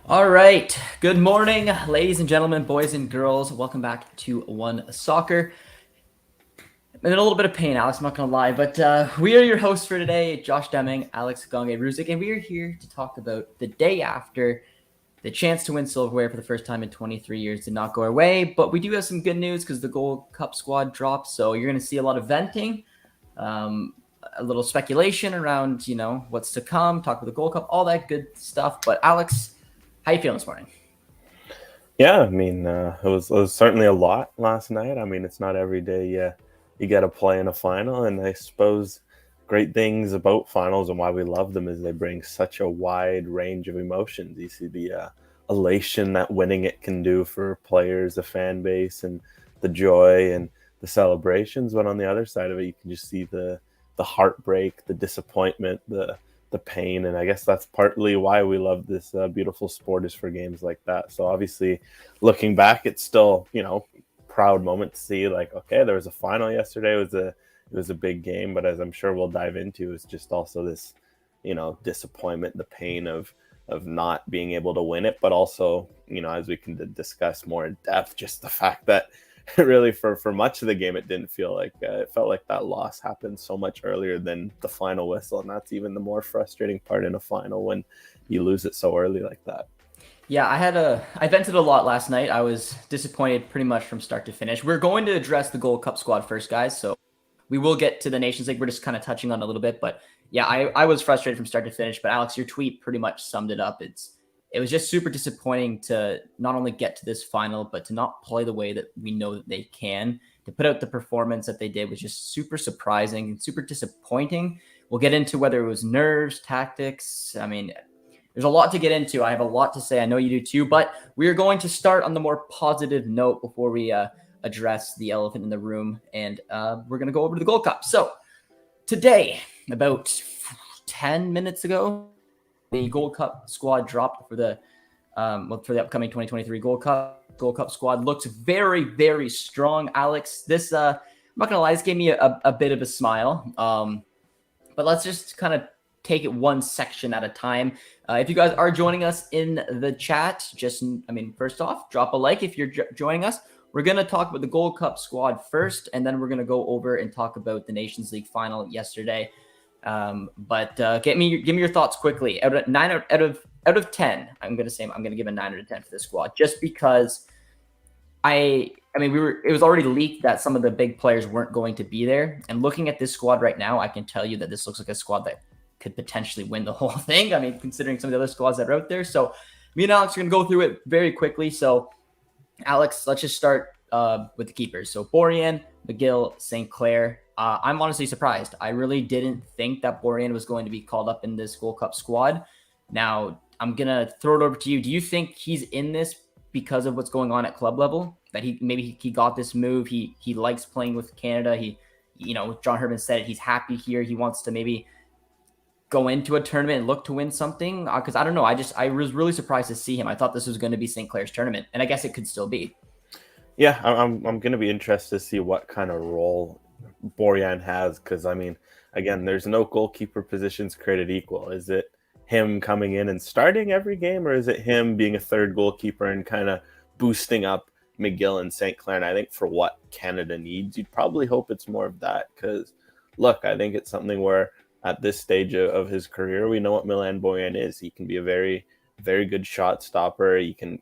All right. Good morning, ladies and gentlemen, boys and girls. Welcome back to OneSoccer. I'm in a little bit of pain, Alex, I'm not going to lie, but we are your hosts for today, Josh Deming, Alex Gange-Ruzik, and we are here to talk about the day after the chance to win silverware for the first time in 23 years did not go our way, but we do have some good news because the Gold Cup squad dropped, so you're going to see a lot of venting, um, a little speculation around, what's to come, talk about the Gold Cup, all that good stuff. But Alex, how you feeling this morning? Yeah, I mean, it was certainly a lot last night. I mean, it's not every day you get to play in a final, and I suppose great things about finals and why we love them is they bring such a wide range of emotions. You see the elation that winning it can do for players, the fan base, and the joy and the celebrations. But on the other side of it, you can just see the heartbreak, the disappointment, the pain, and I guess that's partly why we love this beautiful sport, is for games like that. So obviously, looking back, it's still proud moment to see, like, okay, there was a final yesterday. It was a big game, but as I'm sure we'll dive into, it's just also this disappointment, the pain of not being able to win it, but also as we can discuss more in depth, just the fact that really for much of the game it didn't feel like it felt like that loss happened so much earlier than the final whistle, and that's even the more frustrating part in a final, when you lose it so early like that. Yeah, I vented a lot last night. I was disappointed pretty much from start to finish. We're going to address the Gold Cup squad first, guys. So we will get to the Nations League. We're just kind of touching on it a little bit, but yeah, I was frustrated from start to finish. But Alex, your tweet pretty much summed it up. It was just super disappointing to not only get to this final, but to not play the way that we know that they can. To put out the performance that they did was just super surprising and super disappointing. We'll get into whether it was nerves, tactics. I mean, there's a lot to get into. I have a lot to say. I know you do too, but we are going to start on the more positive note before we address the elephant in the room, and we're going to go over to the Gold Cup. So today, about 10 minutes ago, the Gold Cup squad dropped for the upcoming 2023 Gold Cup. Gold Cup squad looks very, very strong. Alex, this I'm not gonna lie, this gave me a bit of a smile. But let's just kind of take it one section at a time. If you guys are joining us in the chat, first off, drop a like if you're joining us. We're going to talk about the Gold Cup squad first, and then we're going to go over and talk about the Nations League final yesterday. But give me your thoughts quickly. Out of 10, I'm going to give a 9 out of 10 for this squad, just because it was already leaked that some of the big players weren't going to be there. And looking at this squad right now, I can tell you that this looks like a squad that could potentially win the whole thing. I mean, considering some of the other squads that are out there. So me and Alex are going to go through it very quickly. So Alex, let's just start with the keepers. So Borjan, McGill, St. Clair. I'm honestly surprised. I really didn't think that Borjan was going to be called up in this Gold Cup squad. Now, I'm going to throw it over to you. Do you think he's in this because of what's going on at club level? That he got this move. He likes playing with Canada. John Herman said it. He's happy here. He wants to maybe go into a tournament and look to win something. Because I don't know. I was really surprised to see him. I thought this was going to be St. Clair's tournament, and I guess it could still be. Yeah, I'm going to be interested to see what kind of role Borjan has, because I mean, again, there's no goalkeeper positions created equal. Is it him coming in and starting every game, or is it him being a third goalkeeper and kind of boosting up McGill and St. Clair? And I think for what Canada needs, you'd probably hope it's more of that, because look, I think it's something where at this stage of his career, we know what Milan Borjan is. He can be a very, very good shot stopper. You can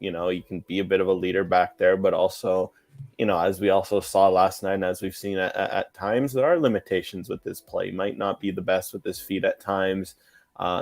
be a bit of a leader back there, but also, as we also saw last night, and as we've seen at times, there are limitations with his play. He might not be the best with his feet at times.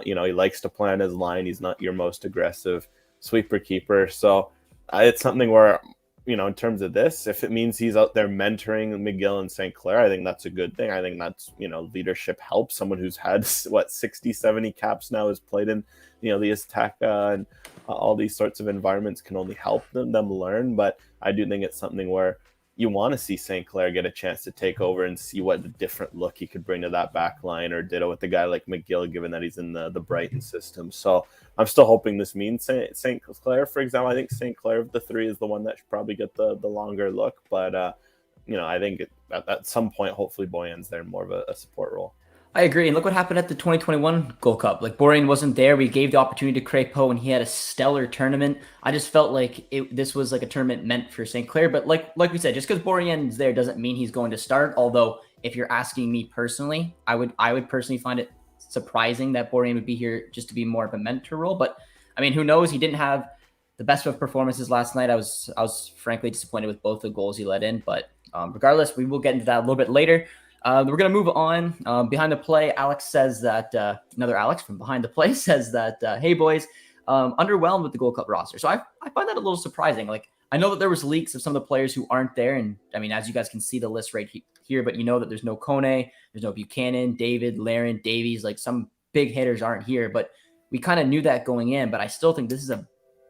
He likes to play on his line. He's not your most aggressive sweeper keeper. So it's something where, in terms of this, if it means he's out there mentoring McGill and St. Clair, I think that's a good thing. I think that's, leadership helps. Someone who's had, 60, 70 caps now, has played in, the Azteca and all these sorts of environments, can only help them learn. But I do think it's something where you want to see St. Clair get a chance to take over and see what a different look he could bring to that back line, or ditto with a guy like McGill, given that he's in the Brighton system. So I'm still hoping this means St. Clair, for example. I think St. Clair of the three is the one that should probably get the longer look. But, I think at some point, hopefully Boyan's there in more of a support role. I agree. And look what happened at the 2021 Gold Cup. Like Borjan wasn't there. We gave the opportunity to Crepeau and he had a stellar tournament. I just felt like this was like a tournament meant for St. Clair. But like we said, just because Borjan's there doesn't mean he's going to start. Although if you're asking me personally, I would personally find it surprising that Borjan would be here just to be more of a mentor role. But I mean, who knows? He didn't have the best of performances last night. I was frankly disappointed with both the goals he let in. But regardless, we will get into that a little bit later. We're going to move on. Behind the play, Alex says that, another Alex from Behind the Play says that, hey, boys, underwhelmed with the Gold Cup roster. So I find that a little surprising. Like, I know that there was leaks of some of the players who aren't there. And, I mean, as you guys can see the list right here, but you know that there's no Kone, there's no Buchanan, David, Laren, Davies. Like, some big hitters aren't here. But we kind of knew that going in. But I still think this is a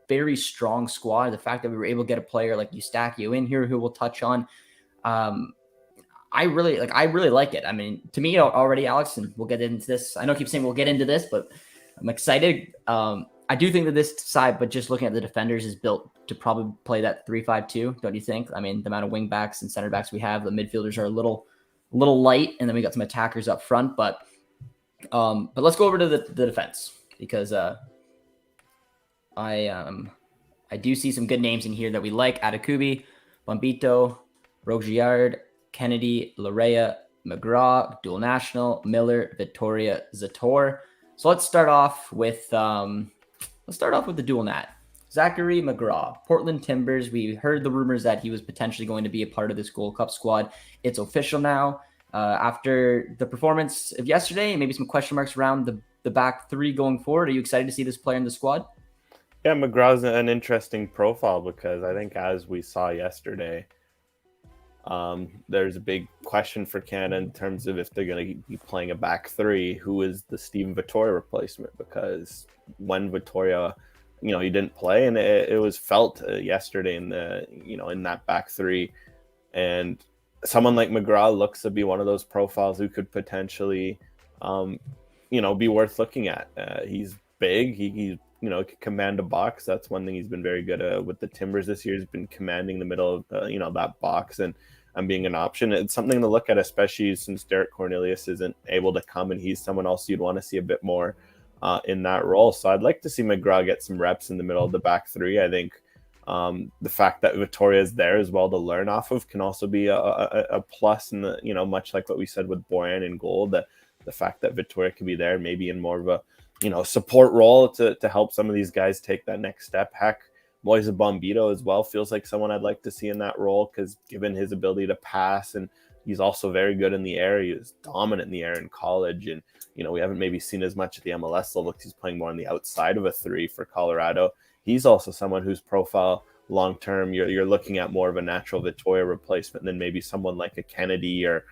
very strong squad. The fact that we were able to get a player like Eustachio in here who we'll touch on. I really like it. I mean, to me already, Alex, and we'll get into this. I know I keep saying we'll get into this, but I'm excited. I do think that this side, but just looking at the defenders, is built to probably play that 3-5-2. Don't you think? I mean, the amount of wing backs and center backs we have, the midfielders are a little light, and then we got some attackers up front. But let's go over to the defense because I do see some good names in here that we like: Atakubi, Bombito, Rogiard, Kennedy, Larea, McGraw, Dual National, Miller, Vittoria, Zator. So let's start off with the dual nat. Zachary McGraw, Portland Timbers. We heard the rumors that he was potentially going to be a part of this Gold Cup squad. It's official now. After the performance of yesterday, maybe some question marks around the back three going forward. Are you excited to see this player in the squad? Yeah, McGraw's an interesting profile because I think, as we saw yesterday, there's a big question for Canada in terms of if they're going to be playing a back three, who is the Steven Vittoria replacement? Because when Vittoria, he didn't play, and it was felt yesterday in that back three, and someone like McGraw looks to be one of those profiles who could potentially, be worth looking at. He's big. He could command a box. That's one thing he's been very good at with the Timbers this year. He's been commanding the middle of that box and being an option. It's something to look at, especially since Derek Cornelius isn't able to come, and he's someone else you'd want to see a bit more in that role. So I'd like to see McGraw get some reps in the middle of the back three. I think the fact that Vittoria is there as well to learn off of can also be a plus. In the much like what we said with Borjan and goal, that the fact that Vittoria can be there maybe in more of a support role to help some of these guys take that next step. Heck, Moise Bombito as well feels like someone I'd like to see in that role, because given his ability to pass, and he's also very good in the air. He was dominant in the air in college, and we haven't maybe seen as much at the MLS level because he's playing more on the outside of a three for Colorado. He's also someone whose profile long term you're looking at more of a natural Vittoria replacement than maybe someone like a Kennedy or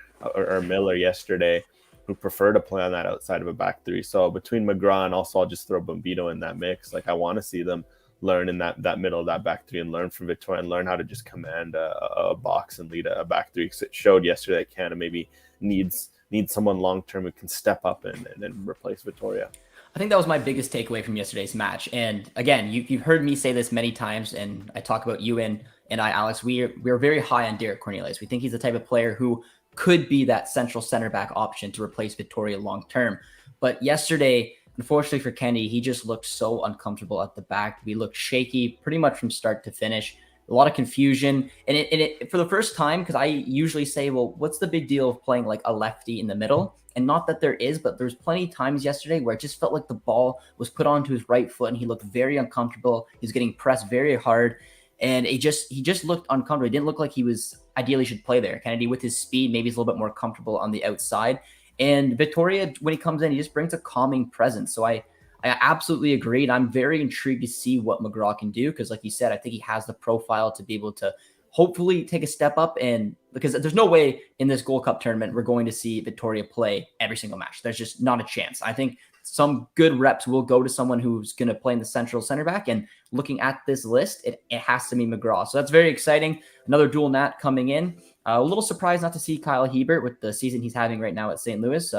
Miller yesterday, who prefer to play on that outside of a back three. So between McGraw and also I'll just throw Bombito in that mix. Like, I want to see them learn in that middle of that back three and learn from Vittoria and learn how to just command a box and lead a back three. Because it showed yesterday that Canada maybe needs someone long-term who can step up and replace Vittoria. I think that was my biggest takeaway from yesterday's match. And again, you've heard me say this many times, and I talk about you and I, Alex. We're very high on Derek Cornelius. We think he's the type of player who could be that central center back option to replace Vittoria long term. But yesterday, unfortunately for Kennedy, he just looked so uncomfortable at the back. We looked shaky pretty much from start to finish. A lot of confusion. And it for the first time, because I usually say, well, what's the big deal of playing like a lefty in the middle? And not that there is, but there's plenty of times yesterday where it just felt like the ball was put onto his right foot and he looked very uncomfortable. He's getting pressed very hard. And he just looked uncomfortable. It didn't look like he was ideally should play there. Kennedy, with his speed, maybe he's a little bit more comfortable on the outside. And Vittoria, when he comes in, he just brings a calming presence. So I absolutely agree. And I'm very intrigued to see what McGraw can do. Because like you said, I think he has the profile to be able to hopefully take a step up. And because there's no way in this Gold Cup tournament we're going to see Vittoria play every single match. There's just not a chance. I think some good reps will go to someone who's going to play in the central center back. And looking at this list, it has to be McGraw. So that's very exciting. Another dual nat coming in. A little surprised not to see Kyle Hebert with the season he's having right now at St. Louis.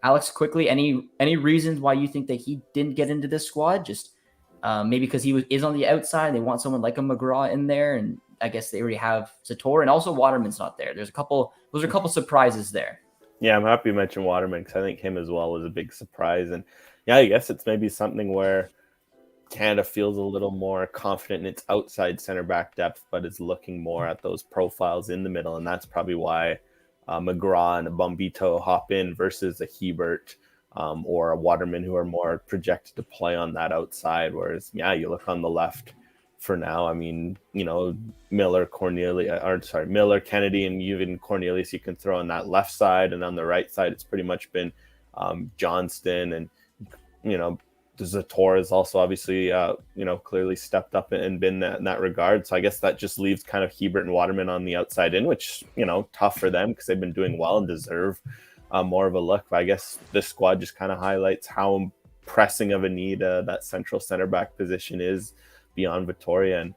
Alex, quickly, any reasons why you think that he didn't get into this squad? Just maybe because he is on the outside. They want someone like a McGraw in there, and I guess they already have Zator, and also Waterman's not there. Those are a couple surprises there. Yeah, I'm happy you mentioned Waterman because I think him as well was a big surprise. And yeah, I guess it's maybe something where Canada feels a little more confident in its outside center back depth, but is looking more at those profiles in the middle. And that's probably why McGraw and a Bombito hop in versus a Hebert or a Waterman, who are more projected to play on that outside. Whereas, yeah, you look on the left for now. I mean, Miller, Miller, Kennedy, and even Cornelius you can throw on that left side. And on the right side, it's pretty much been Johnston and, you know, Zator has also obviously, clearly stepped up and been in that regard. So I guess that just leaves kind of Hebert and Waterman on the outside in, which, tough for them because they've been doing well and deserve more of a look. But I guess this squad just kind of highlights how pressing of a need that central center back position is beyond Victoria. And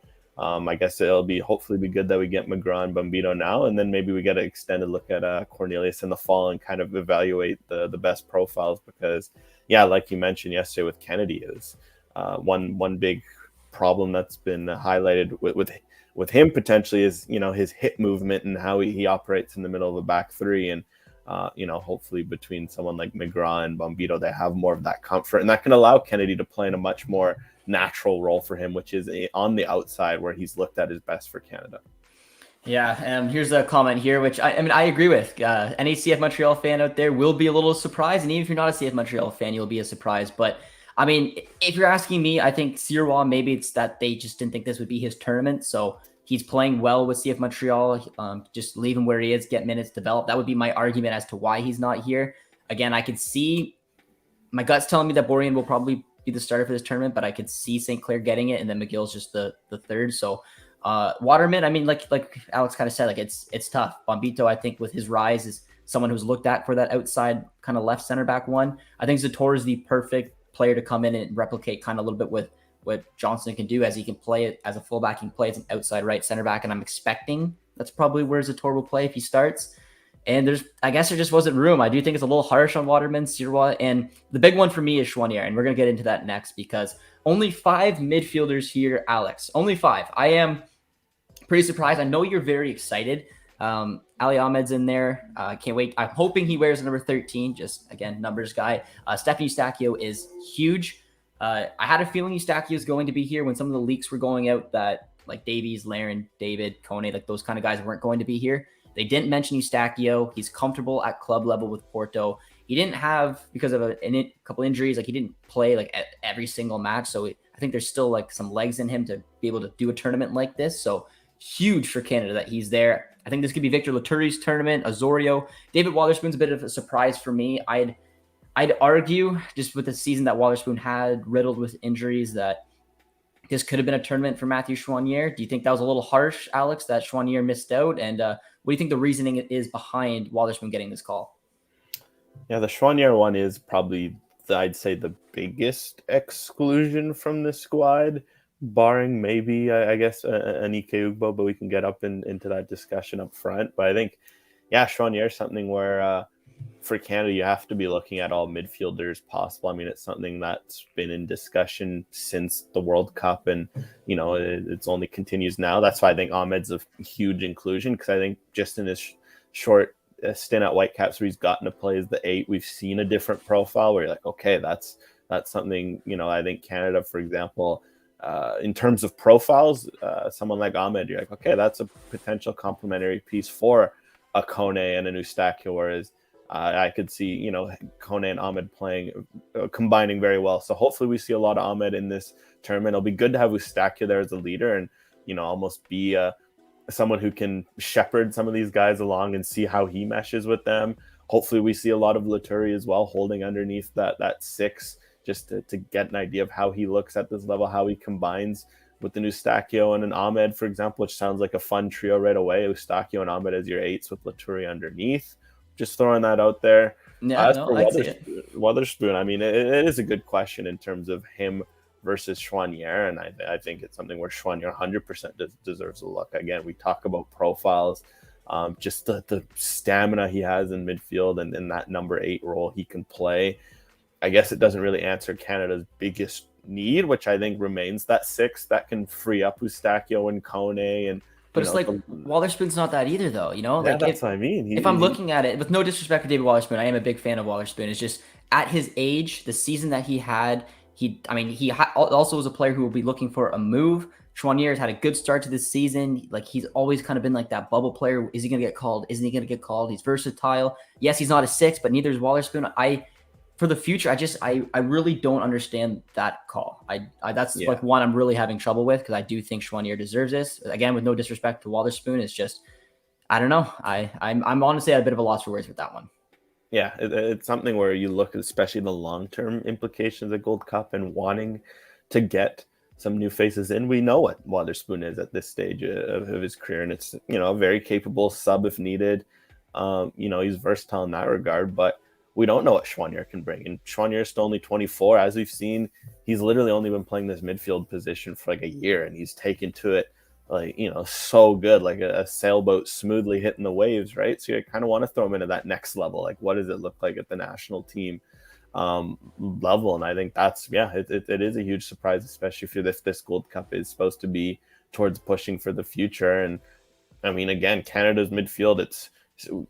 I guess it'll hopefully be good that we get McGraw and Bombito now, and then maybe we get an extended look at Cornelius in the fall and kind of evaluate the best profiles because, yeah, like you mentioned yesterday with Kennedy, is one big problem that's been highlighted with him potentially is his hip movement and how he operates in the middle of a back three. And hopefully between someone like McGraw and Bombito, they have more of that comfort, and that can allow Kennedy to play in a much more natural role for him, which is on the outside where he's looked at his best for Canada. Yeah, here's a comment here, which I mean I agree with. Any CF Montreal fan out there will be a little surprised, and even if you're not a CF Montreal fan, you'll be a surprise. But I mean, if you're asking me, I think Sirois, maybe it's that they just didn't think this would be his tournament, so he's playing well with CF Montreal. Just leave him where he is, get minutes, develop. That would be my argument as to why he's not here. Again, I could see my gut's telling me that Borjan will probably be the starter for this tournament, but I could see St. Clair getting it, and then McGill's just the third. So Waterman, I mean, like Alex kind of said, like it's tough. Bombito, I think, with his rise, is someone who's looked at for that outside kind of left center back one. I think Zator is the perfect player to come in and replicate kind of a little bit with what Johnson can do, as he can play it as a fullback, he can play as an outside right center back, and I'm expecting that's probably where Zator will play if he starts. And I guess there just wasn't room. I do think it's a little harsh on Waterman, Sirois, and the big one for me is Chouanier, and we're going to get into that next because only 5 midfielders here, Alex. Only 5. I am pretty surprised. I know you're very excited. Ali Ahmed's in there. Can't wait. I'm hoping he wears number 13. Just, again, numbers guy. Stephen Eustachio is huge. I had a feeling Eustachio is going to be here when some of the leaks were going out that like Davies, Laren, David, Kone, like those kind of guys weren't going to be here. They didn't mention Eustachio. He's comfortable at club level with Porto. He didn't have, because of a couple injuries, like he didn't play like every single match. So I think there's still like some legs in him to be able to do a tournament like this. So huge for Canada that he's there. I think this could be Victor Laturi's tournament, Azorio. David Wotherspoon's a bit of a surprise for me. I'd argue, just with the season that Wotherspoon had, riddled with injuries, that this could have been a tournament for Matthew Chouanier. Do you think that was a little harsh, Alex, that Chouanier missed out? And what do you think the reasoning is behind Wotherspoon getting this call? Yeah, the Chouanier one is probably, I'd say, the biggest exclusion from the squad, barring maybe, I guess, an Ike Ugbo, but we can get up into that discussion up front. But I think, yeah, Chouanier is something where for Canada, you have to be looking at all midfielders possible. I mean, it's something that's been in discussion since the World Cup, and, it's only continues now. That's why I think Ahmed's a huge inclusion, because I think just in his short stint at Whitecaps where he's gotten to play as the 8, we've seen a different profile where you're like, okay, that's something, I think Canada, for example, in terms of profiles, someone like Ahmed, you're like, okay, that's a potential complementary piece for a Kone and a Eustachio, whereas I could see, Kone and Ahmed combining very well. So hopefully we see a lot of Ahmed in this tournament. It'll be good to have Eustachio there as a leader and, almost be someone who can shepherd some of these guys along and see how he meshes with them. Hopefully we see a lot of Laturi as well, holding underneath that 6, just to get an idea of how he looks at this level, how he combines with an Eustachio and an Ahmed, for example, which sounds like a fun trio right away. Eustachio and Ahmed as your 8s with Laturi underneath. Just throwing that out there. Yeah, no, I see it. Wotherspoon, I mean, it is a good question in terms of him versus Chouanier, and I think it's something where Chouanier 100% deserves a look. Again, we talk about profiles, just the stamina he has in midfield and in that number 8 role he can play. I guess it doesn't really answer Canada's biggest need, which I think remains that 6 that can free up Eustachio and Kone and But it's like Wallerspoon's not that either, though. yeah, Like that's what I mean. if I'm looking at it with no disrespect to David Wallerspoon, I am a big fan of Wallerspoon. It's just at his age, the season that he had, also was a player who will be looking for a move. Chouinier's had a good start to this season. Like he's always kind of been like that bubble player. Is he going to get called? Isn't he going to get called? He's versatile. Yes, he's not a 6, but neither is Wallerspoon. For the future, I really don't understand that call. That's like one I'm really having trouble with, because I do think Chouinier deserves this. Again, with no disrespect to Wallerspoon, it's just I don't know. I'm honestly at a bit of a loss for words with that one. Yeah, it's something where you look at especially the long-term implications of Gold Cup and wanting to get some new faces in. We know what Waterspoon is at this stage of his career, and it's a very capable sub if needed. He's versatile in that regard, but we don't know what Chouinier can bring. And Chouinier is still only 24. As we've seen, he's literally only been playing this midfield position for like a year, and he's taken to it so good, like a sailboat smoothly hitting the waves, right? So you kind of want to throw him into that next level. Like, what does it look like at the national team level? And I think that's, it is a huge surprise, especially if this Gold Cup is supposed to be towards pushing for the future. And I mean, again, Canada's midfield,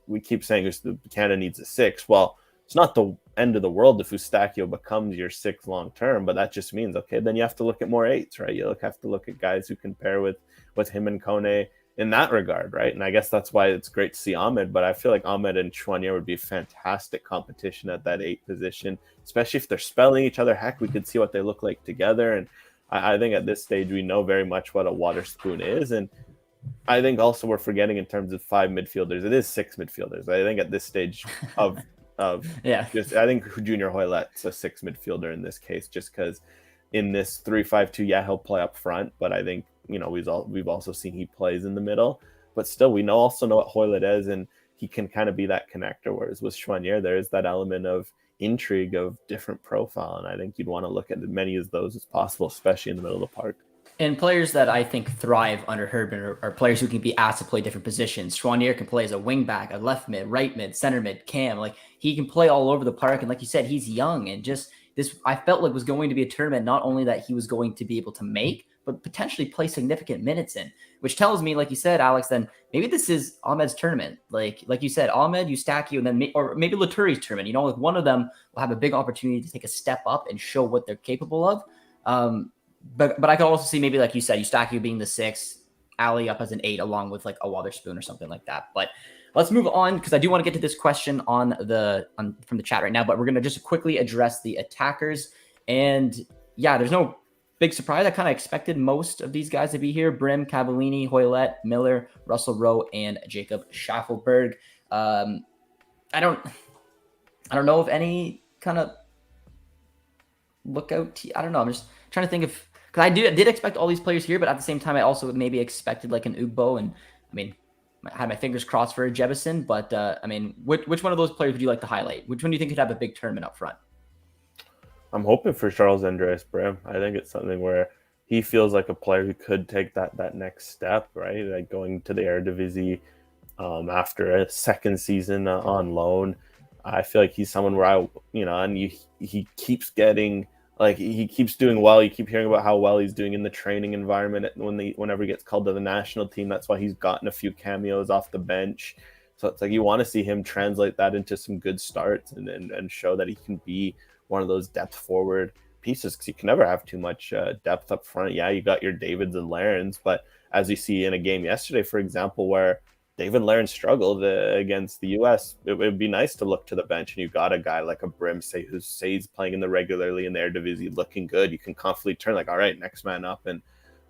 we keep saying Canada needs a 6. Well, it's not the end of the world if Eustáquio becomes your 6 long term, but that just means, okay, then you have to look at more 8s, right? You have to look at guys who can pair with him and Kone in that regard, right? And I guess that's why it's great to see Ahmed, but I feel like Ahmed and Chouinier would be fantastic competition at that 8 position, especially if they're spelling each other. Heck, we could see what they look like together. And I think at this stage, we know very much what a Waterspoon is. And I think also we're forgetting in terms of 5 midfielders, it is 6 midfielders. I think at this stage of I think Junior Hoylet's a 6 midfielder in this case, just because in this 3-5-2, he'll play up front, but I think we've also seen he plays in the middle. But still, we also know what Hoylet is, and he can kind of be that connector. Whereas with Chouinier, there is that element of intrigue of different profile, and I think you'd want to look at as many of those as possible, especially in the middle of the park. And players that I think thrive under Herdman are players who can be asked to play different positions. Chouinier can play as a wing back, a left mid, right mid, center mid, cam. Like he can play all over the park. And like you said, he's young, and just this, I felt like was going to be a tournament, not only that he was going to be able to make, but potentially play significant minutes in, which tells me, like you said, Alex, then maybe this is Ahmed's tournament. Like you said, Ahmed, Eustáquio, and then maybe Laturi's tournament. Like one of them will have a big opportunity to take a step up and show what they're capable of. But I could also see maybe, like you said, Eustáquio being the 6, Ali up as an 8, along with like a Waterspoon or something like that. But let's move on, because I do want to get to this question from the chat right now. But we're going to just quickly address the attackers. And yeah, there's no big surprise. I kind of expected most of these guys to be here: Brim, Cavallini, Hoylet, Miller, Russell Rowe, and Jacob Schaffelberg. I don't know if any kind of lookout. I don't know. I'm just trying to think of, because I did expect all these players here, but at the same time, I also maybe expected like an Ugbo, and I mean, I had my fingers crossed for a Jebison. But I mean, which one of those players would you like to highlight? Which one do you think could have a big tournament up front? I'm hoping for Charles Andreas Brim. I think it's something where he feels like a player who could take that next step, right? Like going to the Eredivisie after a second season on loan. I feel like he's someone where he keeps getting, like, he keeps doing well. You keep hearing about how well he's doing in the training environment whenever he gets called to the national team. That's why he's gotten a few cameos off the bench. So it's like you want to see him translate that into some good starts and show that he can be one of those depth forward pieces, because you can never have too much depth up front. Yeah, you got your Davids and Larens, but as you see in a game yesterday, for example, where David Laren struggled against the US, it would be nice to look to the bench, and you got a guy like a Brim, say he's playing regularly in the Eredivisie, looking good. You can confidently turn like, all right, next man up, and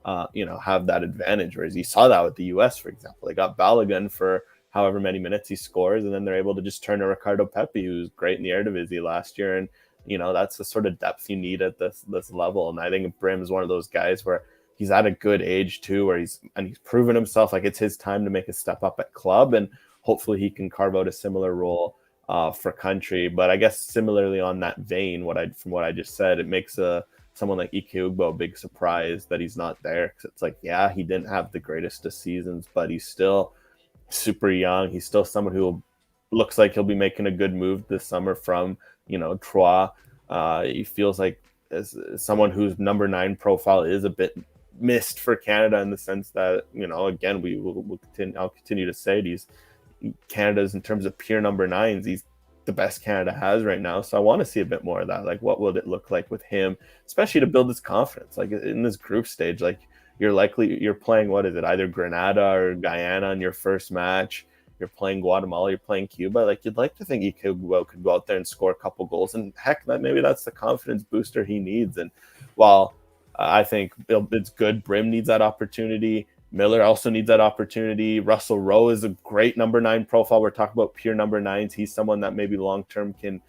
have that advantage. Whereas you saw that with the US, for example, they got Balogun for however many minutes he scores, and then they're able to just turn to Ricardo Pepi, who's great in the Eredivisie last year, and that's the sort of depth you need at this level. And I think Brim is one of those guys where he's at a good age too, where he's proven himself. Like, it's his time to make a step up at club, and hopefully he can carve out a similar role for country. But I guess similarly on that vein, from what I just said, it makes someone like Ike Ugbo a big surprise that he's not there. Because it's like, yeah, he didn't have the greatest of seasons, but he's still super young. He's still someone who looks like he'll be making a good move this summer from Troyes. He feels like as someone whose number 9 profile is a bit missed for Canada in the sense that, again, I'll continue to say Canada's, in terms of pure number nines, he's the best Canada has right now. So I want to see a bit more of that. Like, what will it look like with him, especially to build his confidence? Like in this group stage, like you're playing, what is it, either Grenada or Guyana in your first match. You're playing Guatemala, you're playing Cuba. Like, you'd like to think he could go out there and score a couple goals, and heck, maybe that's the confidence booster he needs. And while I think it's good, Brim needs that opportunity, Miller also needs that opportunity. Russell Rowe is a great number 9 profile. We're talking about pure number 9s. He's someone that maybe long term can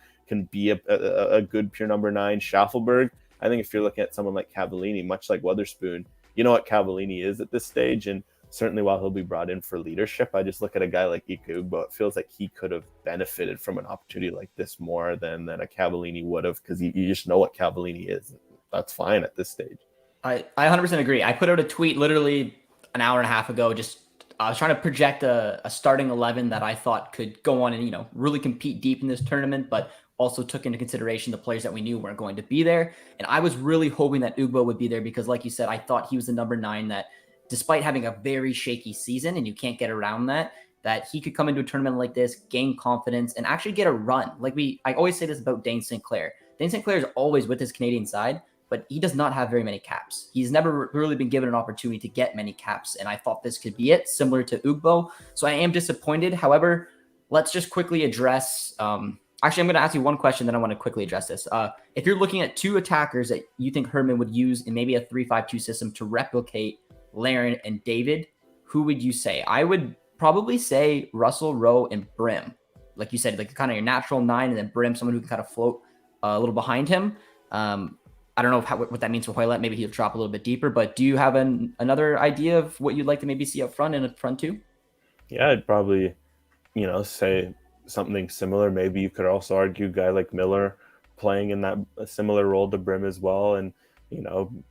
be a good pure number 9. Schaffelberg, I think if you're looking at someone like Cavallini, much like Weatherspoon, you know what Cavallini is at this stage. And certainly while he'll be brought in for leadership, I just look at a guy like Ike Ugbo. It feels like he could have benefited from an opportunity like this more than a Cavallini would have, because you just know what Cavallini is. That's fine at this stage. I 100% agree. I put out a tweet literally an hour and a half ago. I was trying to project a starting 11 that I thought could go on and, really compete deep in this tournament, but also took into consideration the players that we knew weren't going to be there. And I was really hoping that Ugbo would be there because, like you said, I thought he was the number 9 that, despite having a very shaky season, and you can't get around that he could come into a tournament like this, gain confidence, and actually get a run. I always say this about Dane St. Clair. Dane St. Clair is always with his Canadian side, but he does not have very many caps. He's never really been given an opportunity to get many caps, and I thought this could be it, similar to Ugbo. So I am disappointed. However, let's just quickly address actually, I'm going to ask you one question, then I want to quickly address this. If you're looking at 2 attackers that you think Herman would use in maybe a 3-5-2 system to replicate Laren and David, who would you say? I would probably say Russell Rowe and Brim. Like you said, like kind of your natural 9, and then Brim, someone who can kind of float a little behind him. I don't know what that means for Hoylett. Maybe he'll drop a little bit deeper, but do you have another idea of what you'd like to maybe see up front and up front too? Yeah, I'd probably, say something similar. Maybe you could also argue a guy like Miller playing in that a similar role to Brim as well. And,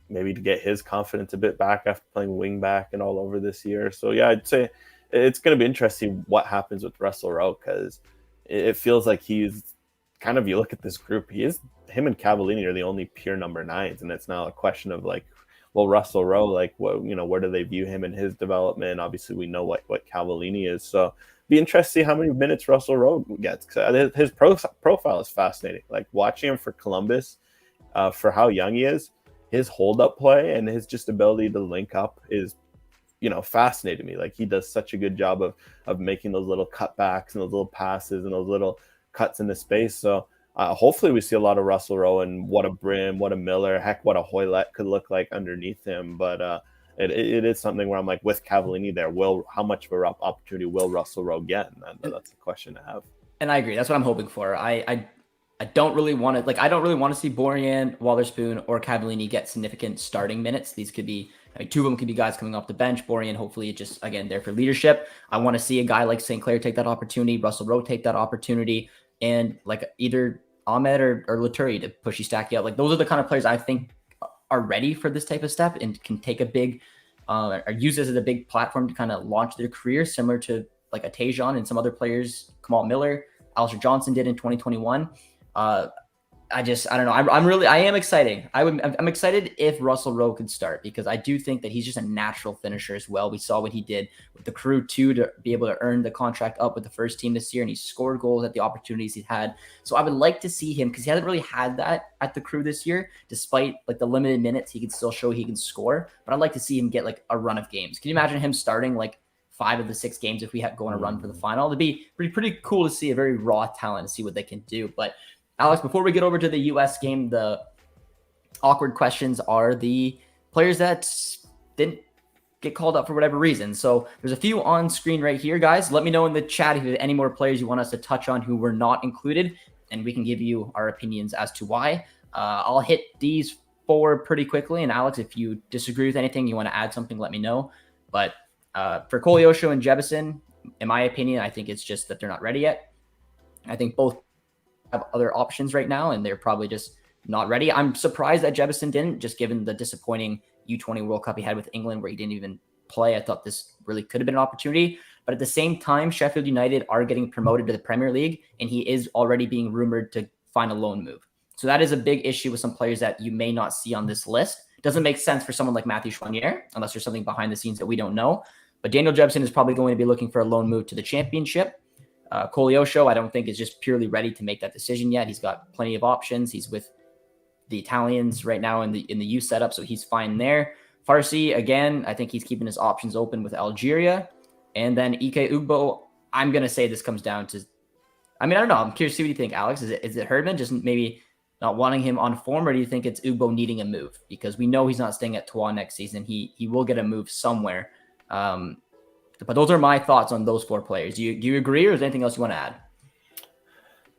maybe to get his confidence a bit back after playing wing back and all over this year. So yeah, I'd say it's going to be interesting what happens with Russell Rowe, because it feels like he's kind of, you look at this group, him and Cavallini are the only pure number 9s. And it's now a question of like, well, Russell Rowe, like, where do they view him in his development? Obviously we know what Cavallini is. So be interested to see how many minutes Russell Rowe gets. His profile is fascinating. Like watching him for Columbus, for how young he is, his hold-up play and his just ability to link up is, fascinating me. Like he does such a good job of making those little cutbacks and those little passes and those little cuts into space. So hopefully we see a lot of Russell Rowe, and what a Brim, what a Miller, heck, what a Hoylett could look like underneath him. But it is something where I'm like, with Cavallini there, how much of an opportunity will Russell Rowe get? And that's the question to have. And I agree. That's what I'm hoping for. I don't really want to see Borjan, Wotherspoon, or Cavallini get significant starting minutes. These could be, 2 of them could be guys coming off the bench. Borjan, hopefully, just again there for leadership. I want to see a guy like St. Clair take that opportunity, Russell Rowe take that opportunity, and like either Ahmed or Laturi to push Stacky out. Like those are the kind of players I think are ready for this type of step and can take a big, or use this as a big platform to kind of launch their career, similar to like a Tejan and some other players, Kamal Miller, Alistair Johnson did in 2021. I don't know. I am excited. I'm excited if Russell Rowe could start, because I do think that he's just a natural finisher as well. We saw what he did with the Crew too, to be able to earn the contract up with the first team this year, and he scored goals at the opportunities he had. So I would like to see him, because he hasn't really had that at the Crew this year, despite like the limited minutes. He can still show he can score, but I'd like to see him get like a run of games. Can you imagine him starting like 5 of the 6 games if we had going a run for the final? It'd be pretty cool to see a very raw talent and see what they can do. But Alex, before we get over to the U.S. game, the awkward questions are the players that didn't get called up for whatever reason. So there's a few on screen right here, guys. Let me know in the chat if you have any more players you want us to touch on who were not included, and we can give you our opinions as to why. I'll hit these 4 pretty quickly, and Alex, if you disagree with anything, you want to add something, let me know. But for Koleosho and Jebison, in my opinion, I think it's just that they're not ready yet. I think both have other options right now, and they're probably just not ready. I'm surprised that Jebison didn't, just given the disappointing U20 World Cup he had with England, where he didn't even play. I thought this really could have been an opportunity. But at the same time, Sheffield United are getting promoted to the Premier League, and he is already being rumored to find a loan move. So that is a big issue with some players that you may not see on this list, Doesn't make sense for someone like Matthew Choinière unless there's something behind the scenes that we don't know. But Daniel Jebsen is probably going to be looking for a loan move to the championship. Koleosho, I don't think is just purely ready to make that decision yet. He's got plenty of options. He's with the Italians right now in the youth setup, so he's fine there. Farsi, again, I think he's keeping his options open with Algeria. And then Ike Ugbo, I'm going to say this comes down to, I don't know. I'm curious to see what you think, Alex. Is it Herdman just maybe not wanting him on form, or do you think it's Ugbo needing a move? Because we know he's not staying at Troyes next season. He will get a move somewhere. But those are my thoughts on those 4 players. Do you agree, or is there anything else you want to add?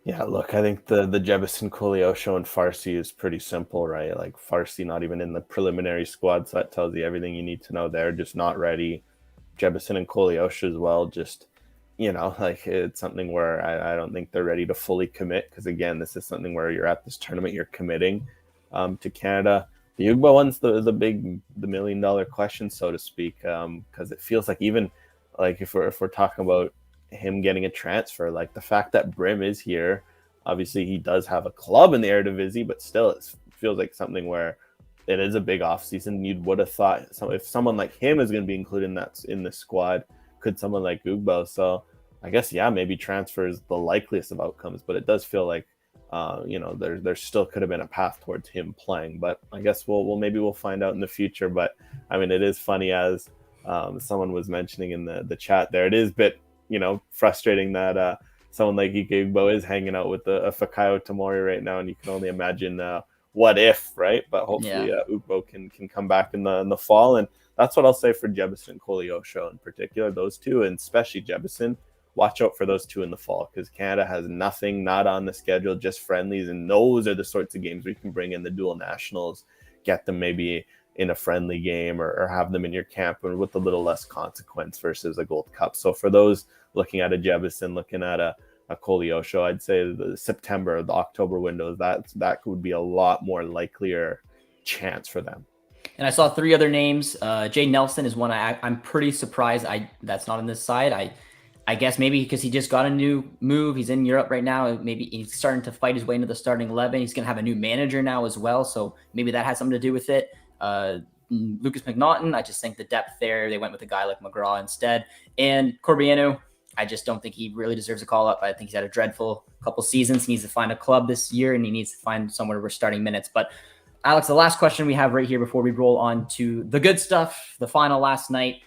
Yeah, look, I think the Jebsen, Koleosho, and Farsi is pretty simple, right? Like Farsi not even in the preliminary squad, so that tells you everything you need to know there. Just not ready. Jebsen and Koleosho as well, just, like it's something where I don't think they're ready to fully commit, because again, this is something where you're at this tournament, you're committing to Canada. The Ugbo one's the $1 million question, so to speak, because it feels like even like if we're talking about him getting a transfer, like the fact that Brim is here, obviously he does have a club in the Eredivisie, but still it feels like something where it is a big offseason. You would have thought if someone like him is going to be included in the squad, could someone like Ugbo? So I guess, yeah, maybe transfer is the likeliest of outcomes, but it does feel like there still could have been a path towards him playing. But I guess we'll find out in the future. But it is funny, as someone was mentioning in the chat there, it is a bit frustrating that someone like Ike Ugbo is hanging out with a Fikayo Tomori right now, and you can only imagine what if, right? But hopefully Ugbo can come back in the fall, and that's what I'll say for Jebsen and Koleosho in particular, those two, and especially Jebsen. Watch out for those two in the fall, because Canada has nothing not on the schedule, just friendlies, and those are the sorts of games we can bring in the dual nationals, get them maybe in a friendly game, or have them in your camp with a little less consequence versus a Gold Cup. So for those looking at a Jebsen, looking at a Koleosho, I'd say the September, the October windows, that would be a lot more likelier chance for them. And I saw 3 other names. Jay Nelson is one I'm pretty surprised that's not on this side. I guess maybe because he just got a new move. He's in Europe right now. Maybe he's starting to fight his way into the starting 11. He's going to have a new manager now as well, so maybe that has something to do with it. Lucas McNaughton, I just think the depth there, they went with a guy like McGraw instead. And Corbiano, I just don't think he really deserves a call-up. I think he's had a dreadful couple seasons. He needs to find a club this year, and he needs to find somewhere where we're starting minutes. But Alex, the last question we have right here before we roll on to the good stuff, the final last night.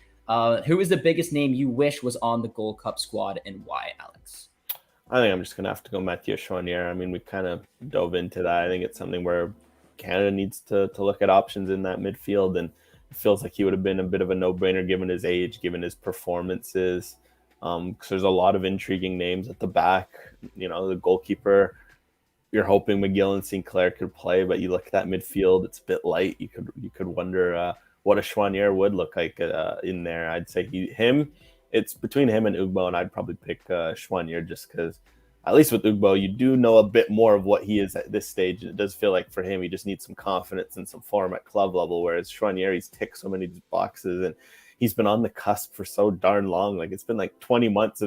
Who is the biggest name you wish was on the Gold Cup squad, and why, Alex? I think I'm just going to have to go Mathieu Choinière. We kind of dove into that. I think it's something where Canada needs to look at options in that midfield, and it feels like he would have been a bit of a no-brainer given his age, given his performances. Because there's a lot of intriguing names at the back. The goalkeeper, you're hoping McGill and Sinclair could play, but you look at that midfield, it's a bit light. You could wonder what a Choinière would look like in there. I'd say it's between him and Ugbo, and I'd probably pick Choinière just because, at least with Ugbo, you do know a bit more of what he is at this stage. It does feel like for him, he just needs some confidence and some form at club level, whereas Choinière, he's ticked so many boxes, and he's been on the cusp for so darn long. Like, it's been like 20 months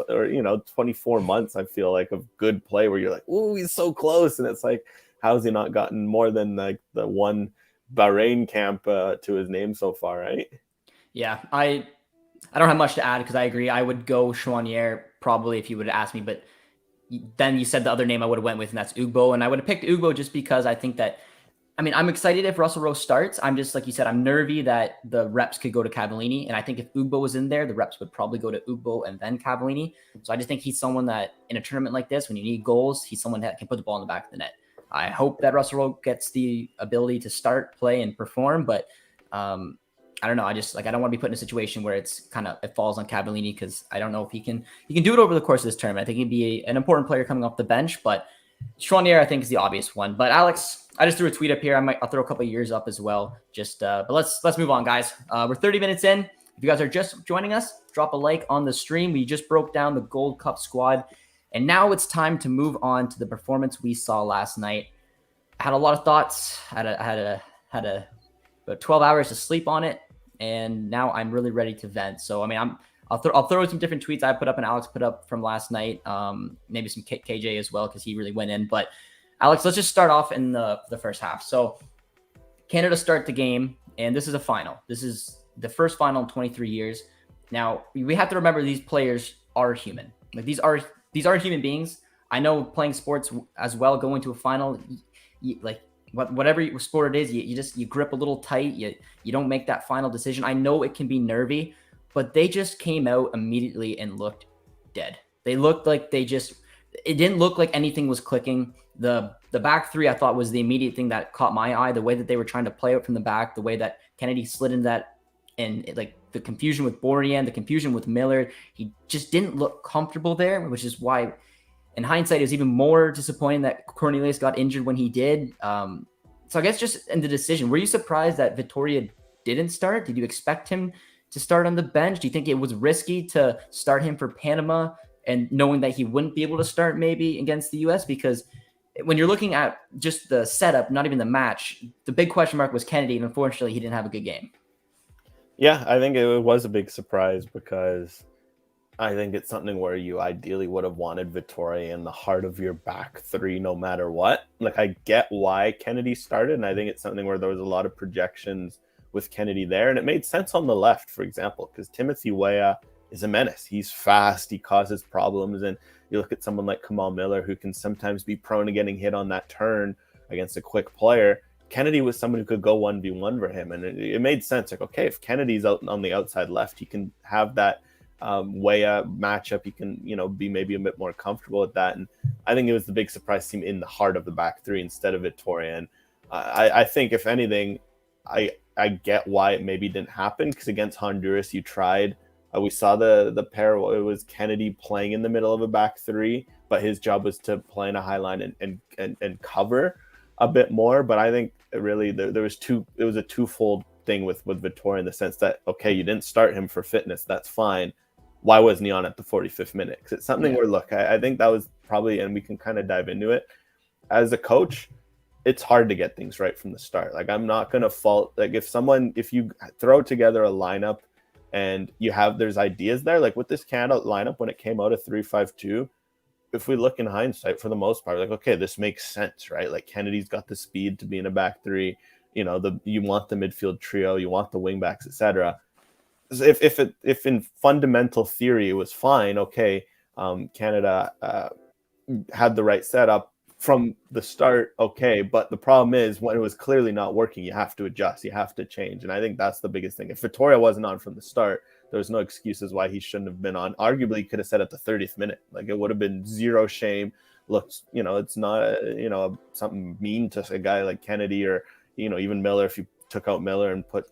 24 months, I feel like, of good play where you're like, oh, he's so close. And it's like, how has he not gotten more than like the one Bahrain camp to his name so far, right? Yeah, I don't have much to add because I agree. I would go Choinière probably if you would have asked me, but then you said the other name I would have went with, and that's Ugbo. And I would have picked Ugbo just because I think that, I'm excited if Russell Rowe starts. I'm just, like you said, I'm nervy that the reps could go to Cavallini. And I think if Ugbo was in there, the reps would probably go to Ugbo and then Cavallini. So I just think he's someone that in a tournament like this, when you need goals, he's someone that can put the ball in the back of the net. I hope that Russell Rowe gets the ability to start, play, and perform. But I don't know. I don't want to be put in a situation where it falls on Cavallini, because I don't know if he can do it over the course of this tournament. I think he'd be an important player coming off the bench, but Choinière, I think, is the obvious one. But Alex, I just threw a tweet up here. I'll throw a couple of years up as well. But let's move on, guys. We're 30 minutes in. If you guys are just joining us, drop a like on the stream. We just broke down the Gold Cup squad, and now it's time to move on to the performance we saw last night. I had a lot of thoughts. I had about 12 hours to sleep on it, and now I'm really ready to vent. So I'll throw some different tweets I put up and Alex put up from last night. Maybe some KJ as well, because he really went in. But Alex, let's just start off in the first half. So Canada start the game, and this is a final. This is the first final in 23 years. Now, we have to remember these players are human. Like these are human beings. I know playing sports as well, going to a final, like whatever sport it is, you grip a little tight. You don't make that final decision. I know it can be nervy, but they just came out immediately and looked dead. They looked like it didn't look like anything was clicking. The back three I thought was the immediate thing that caught my eye. The way that they were trying to play out from the back, the way that Kennedy slid in that, and like the confusion with Borjan, the confusion with Miller, he just didn't look comfortable there, which is why, in hindsight, it was even more disappointing that Cornelius got injured when he did. So I guess just in the decision, were you surprised that Vitoria didn't start? Did you expect him to start on the bench? Do you think it was risky to start him for Panama and knowing that he wouldn't be able to start maybe against the US? Because when you're looking at just the setup, not even the match, the big question mark was Kennedy, and unfortunately he didn't have a good game. Yeah, I think it was a big surprise because I think it's something where you ideally would have wanted Vitoria in the heart of your back three no matter what. Like, I get why Kennedy started, and I think it's something where there was a lot of projections with Kennedy there, and it made sense on the left, for example, because Timothy Weah is a menace. He's fast, he causes problems, and you look at someone like Kamal Miller, who can sometimes be prone to getting hit on that turn against a quick player. Kennedy was someone who could go 1v1 for him, and it made sense. Like, okay, if Kennedy's out on the outside left, he can have that Weah matchup. He can, be maybe a bit more comfortable with that. And I think it was the big surprise team in the heart of the back three instead of Vitoria. And I think, if anything, I get why it maybe didn't happen, because against Honduras, you tried. We saw the pair. It was Kennedy playing in the middle of a back three, but his job was to play in a high line and cover a bit more. But I think really there was it was a twofold thing with Vitoria, in the sense that, okay, you didn't start him for fitness, that's fine. Why wasn't he on at the 45th minute? Because it's something where, look, I think that was probably, and we can kind of dive into it. As a coach, it's hard to get things right from the start. Like, I'm not going to fault, like, if you throw together a lineup and there's ideas there, like with this Canada lineup, when it came out of 3-5-2, if we look in hindsight, for the most part, like, okay, this makes sense, right? Like, Kennedy's got the speed to be in a back three. You want the midfield trio, you want the wing backs, etc. If in fundamental theory it was fine, okay, Canada had the right setup from the start, okay, but the problem is, when it was clearly not working, you have to adjust, you have to change, and I think that's the biggest thing. If Vitoria wasn't on from the start, there was no excuses why he shouldn't have been on. Arguably, he could have said at the 30th minute, like, it would have been zero shame. Look, it's not something mean to a guy like Kennedy, or even Miller. If you took out Miller and put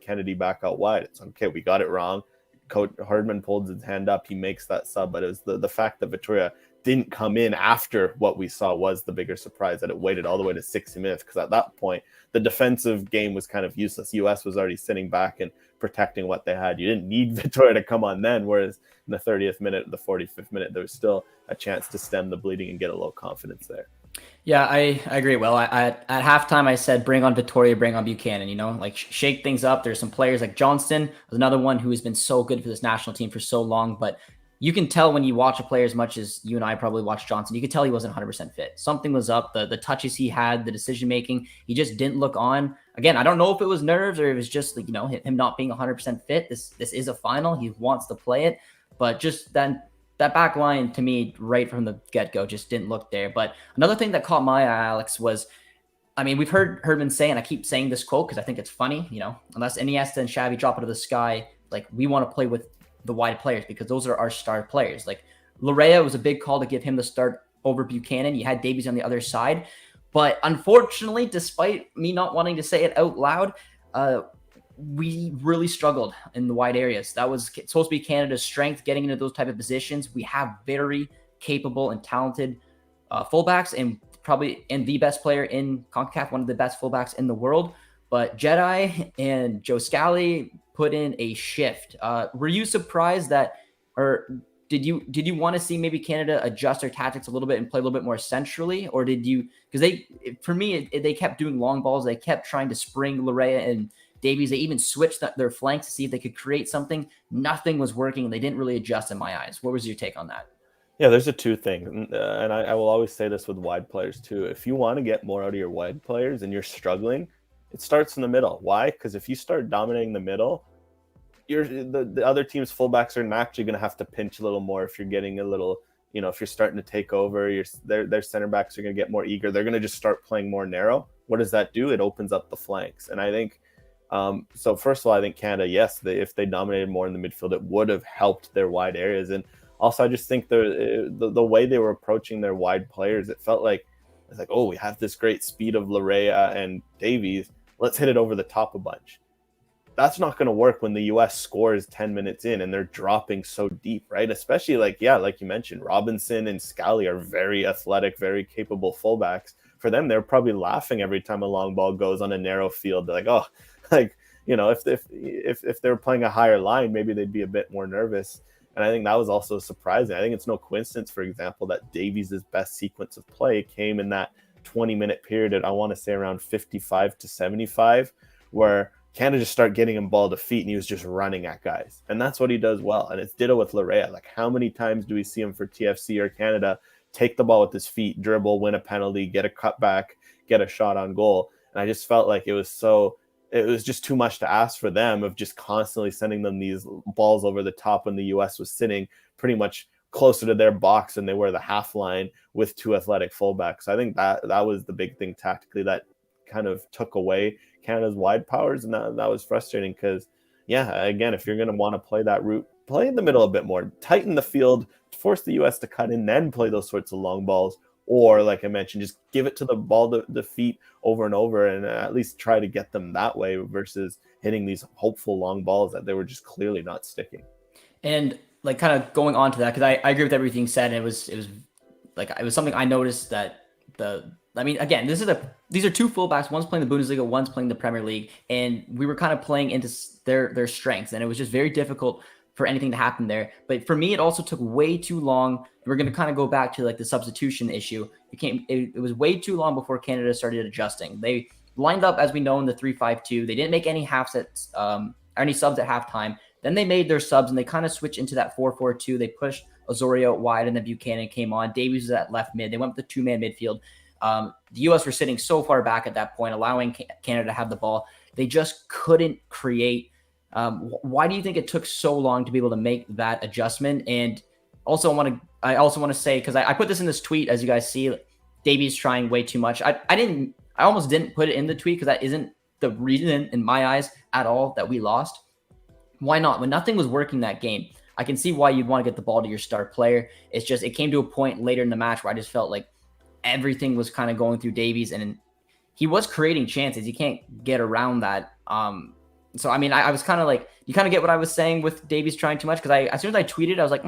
Kennedy back out wide, it's okay, we got it wrong. Coach Hardman pulled his hand up, he makes that sub, but it was the fact that Vitoria didn't come in after what we saw was the bigger surprise, that it waited all the way to 60 minutes, because at that point the defensive game was kind of useless. US was already sitting back and protecting what they had. You didn't need Vitoria to come on then, whereas in the 30th minute, the 45th minute, there was still a chance to stem the bleeding and get a little confidence there. Yeah, I agree. Well, at halftime, I said, bring on Vitoria, bring on Buchanan, like shake things up. There's some players like Johnston, was another one who has been so good for this national team for so long, but you can tell when you watch a player as much as you and I probably watched Johnson, you could tell he wasn't 100% fit. Something was up. The touches he had, the decision-making, he just didn't look on. Again, I don't know if it was nerves or it was just like, him not being 100% fit. This is a final. He wants to play it, but just then that back line, to me, right from the get-go, just didn't look there. But another thing that caught my eye, Alex, was, we've heard Herdman say, and I keep saying this quote because I think it's funny, unless Iniesta and Xavi drop out of the sky, like, we want to play with the wide players because those are our star players. Like, Larea was a big call to give him the start over Buchanan. You had Davies on the other side. But unfortunately, despite me not wanting to say it out loud, we really struggled in the wide areas. That was supposed to be Canada's strength, getting into those type of positions. We have very capable and talented fullbacks, and probably the best player in CONCACAF, one of the best fullbacks in the world. But Jedi and Joe Scally put in a shift. Were you surprised that, or did you want to see maybe Canada adjust their tactics a little bit and play a little bit more centrally, or did you? Because they kept doing long balls. They kept trying to spring Larea and Davies. They even switched their flanks to see if they could create something. Nothing was working, and they didn't really adjust in my eyes. What was your take on that? Yeah, there's a two thing, and I will always say this with wide players too. If you want to get more out of your wide players and you're struggling, it starts in the middle. Why? Because if you start dominating the middle, the other team's fullbacks are naturally going to have to pinch a little more. If you're getting a little, if you're starting to take over, their center backs are going to get more eager. They're going to just start playing more narrow. What does that do? It opens up the flanks. And I think, so first of all, I think Canada, yes, if they dominated more in the midfield, it would have helped their wide areas. And also, I just think the way they were approaching their wide players, it felt like, it's like, oh, we have this great speed of Larea and Davies. Let's hit it over the top a bunch. That's not going to work when the US scores 10 minutes in and they're dropping so deep, right? Especially like you mentioned, Robinson and Scally are very athletic, very capable fullbacks. For them, they're probably laughing every time a long ball goes on a narrow field. They're like, oh, like, if they were playing a higher line, maybe they'd be a bit more nervous. And I think that was also surprising. I think it's no coincidence, for example, that Davies' best sequence of play came in that 20-minute period at, I want to say, around 55 to 75, where Canada just start getting him ball to feet and he was just running at guys. And that's what he does well. And it's ditto with Larea. Like, how many times do we see him for TFC or Canada take the ball with his feet, dribble, win a penalty, get a cutback, get a shot on goal? And I just felt like it was just too much to ask for them, of just constantly sending them these balls over the top when the US was sitting pretty much closer to their box than they were the half line with two athletic fullbacks. I think that was the big thing tactically that kind of took away Canada's wide powers, and that was frustrating because, again, if you're going to want to play that route, play in the middle a bit more, tighten the field, force the US to cut in, then play those sorts of long balls. Or, like I mentioned, just give it to the ball to the feet over and over, and at least try to get them that way versus hitting these hopeful long balls that they were just clearly not sticking. And like, kind of going on to that, because I agree with everything said. And it was something I noticed that again, these are two fullbacks. One's playing the Bundesliga, one's playing the Premier League, and we were kind of playing into their strengths, and it was just very difficult for anything to happen there. But for me, it also took way too long. We're going to kind of go back to like the substitution issue. It was way too long before Canada started adjusting. They lined up, as we know, in the 3-5-2. They didn't make any any subs at halftime. Then they made their subs and they kind of switched into that 4-4-2. They pushed Osorio out wide and then Buchanan came on. Davies was at left mid. They went with the two-man midfield. The U.S. were sitting so far back at that point, allowing Canada to have the ball. They just couldn't create. Why do you think it took so long to be able to make that adjustment? And also, I also want to say, because I put this in this tweet, as you guys see, Davies trying way too much. I almost didn't put it in the tweet because that isn't the reason in my eyes at all that we lost. Why not? When nothing was working that game, I can see why you'd want to get the ball to your star player. It's just, it came to a point later in the match where I just felt like everything was kind of going through Davies, and he was creating chances. You can't get around that. So, I mean, I was kind of like, you kind of get what I was saying with Davies trying too much, because as soon as I tweeted, I was like,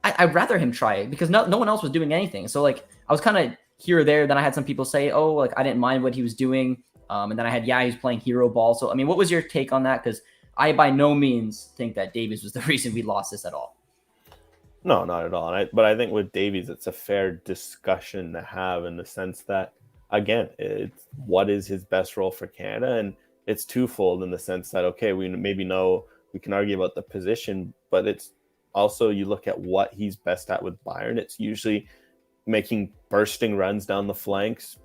I'd rather him try it, because no one else was doing anything. So, like, I was kind of here or there. Then I had some people say, oh, like, I didn't mind what he was doing. And then I had, he's playing hero ball. So, I mean, what was your take on that? Because I by no means think that Davies was the reason we lost this at all. No, not at all. But I think with Davies, it's a fair discussion to have, in the sense that, again, it's what is his best role for Canada, and it's twofold, in the sense that, okay, we maybe know, we can argue about the position, but it's also, you look at what he's best at with Bayern. It's usually making bursting runs down the flanks,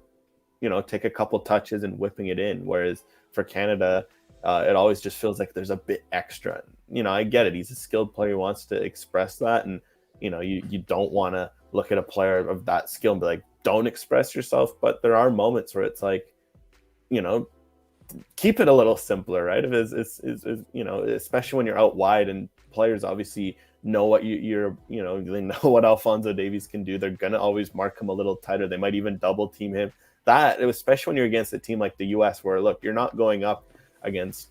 take a couple touches and whipping it in. Whereas for Canada, it always just feels like there's a bit extra. I get it. He's a skilled player who wants to express that. And, you don't want to look at a player of that skill and be like, don't express yourself. But there are moments where it's like, keep it a little simpler, right? If it's especially when you're out wide, and players obviously know what they know what Alphonso Davies can do. They're going to always mark him a little tighter. They might even double team him. Especially when you're against a team like the US, where, look, you're not going up against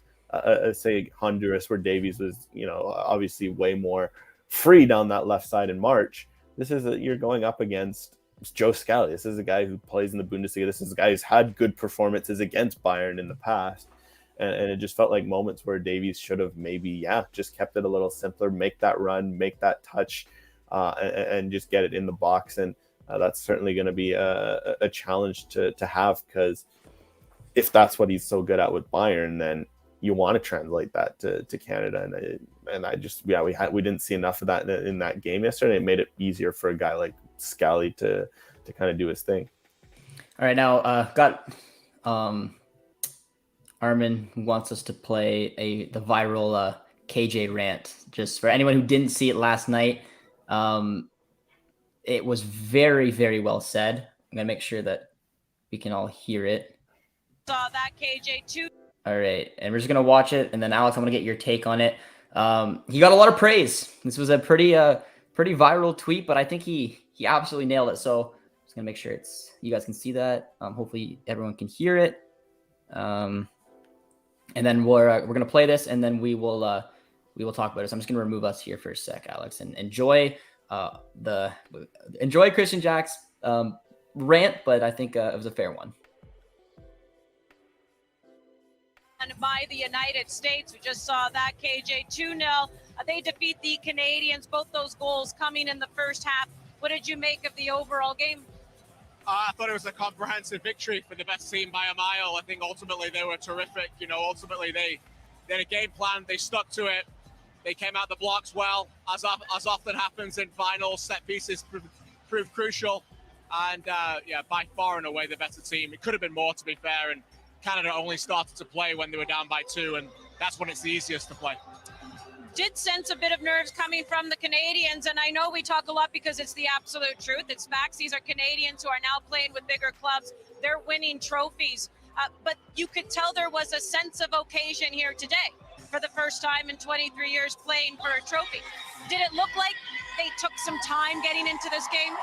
say Honduras, where Davies was, obviously way more free down that left side in March. You're going up against Joe Scally. This is a guy who plays in the Bundesliga. This is a guy who's had good performances against Bayern in the past. And it just felt like moments where Davies should have maybe, just kept it a little simpler, make that run, make that touch, and just get it in the box. And that's certainly going to be a challenge to have, because if that's what he's so good at with Bayern, then you want to translate that to Canada. And I just, we didn't see enough of that in that game yesterday. It made it easier for a guy like Scally to kind of do his thing. All right, now got Armin wants us to play the viral KJ rant. Just for anyone who didn't see it last night, it was very, very well said. I'm gonna make sure that we can all hear it. Saw that KJ too. All right, and we're just gonna watch it, and then Alex, I'm gonna get your take on it. He got a lot of praise. This was a pretty viral tweet, but I think he absolutely nailed it. So I'm just gonna make sure you guys can see that. Hopefully everyone can hear it. And then we're gonna play this, and then we will talk about it. So I'm just gonna remove us here for a sec, Alex, and enjoy Christian Jack's rant, but I think it was a fair one. And by the United States, we just saw that KJ 2-0. They defeat the Canadians. Both those goals coming in the first half. What did you make of the overall game? I thought it was a comprehensive victory for the best team by a mile. I think ultimately they were terrific. Ultimately they had a game plan. They stuck to it. They came out the blocks well, as often happens in finals. Set pieces proved crucial. And by far and away the better team. It could have been more, to be fair. And Canada only started to play when they were down by 2, and that's when it's the easiest to play. Did sense a bit of nerves coming from the Canadians, and I know we talk a lot because it's the absolute truth. It's facts. These are Canadians who are now playing with bigger clubs. They're winning trophies, but you could tell there was a sense of occasion here today for the first time in 23 years playing for a trophy. Did it look like they took some time getting into this game?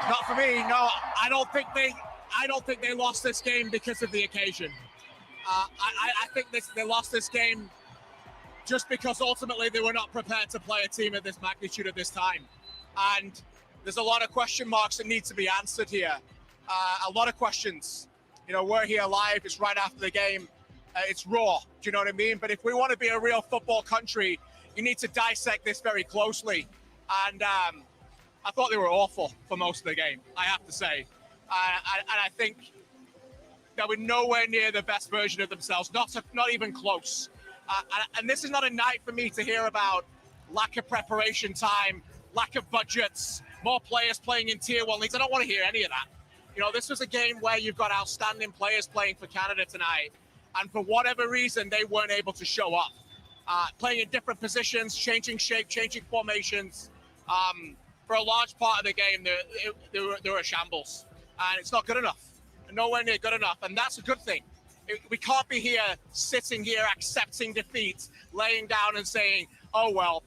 Not for me. No, I don't think they lost this game because of the occasion. I think they lost this game just because ultimately they were not prepared to play a team of this magnitude at this time. And there's a lot of question marks that need to be answered here. A lot of questions. We're here live. It's right after the game. It's raw. Do you know what I mean? But if we want to be a real football country, you need to dissect this very closely. And I thought they were awful for most of the game, I have to say. And I think they were nowhere near the best version of themselves, not even close. And this is not a night for me to hear about lack of preparation time, lack of budgets, more players playing in Tier 1 leagues. I don't want to hear any of that. This was a game where you've got outstanding players playing for Canada tonight, and for whatever reason, they weren't able to show up. Playing in different positions, changing shape, changing formations. For a large part of the game, they were a shambles. And it's not good enough. Nowhere near good enough. And that's a good thing. We can't be sitting here accepting defeat, laying down and saying, oh, well,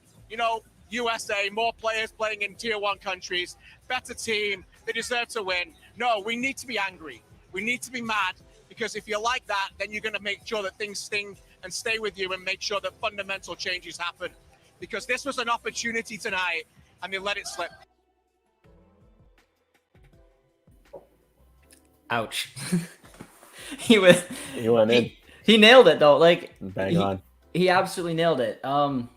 USA, more players playing in Tier 1 countries, better team, they deserve to win. No, we need to be angry. We need to be mad, because if you're like that, then you're going to make sure that things sting and stay with you and make sure that fundamental changes happen. Because this was an opportunity tonight, and they let it slip. Ouch. He went in. He nailed it though. Bang on. He absolutely nailed it. And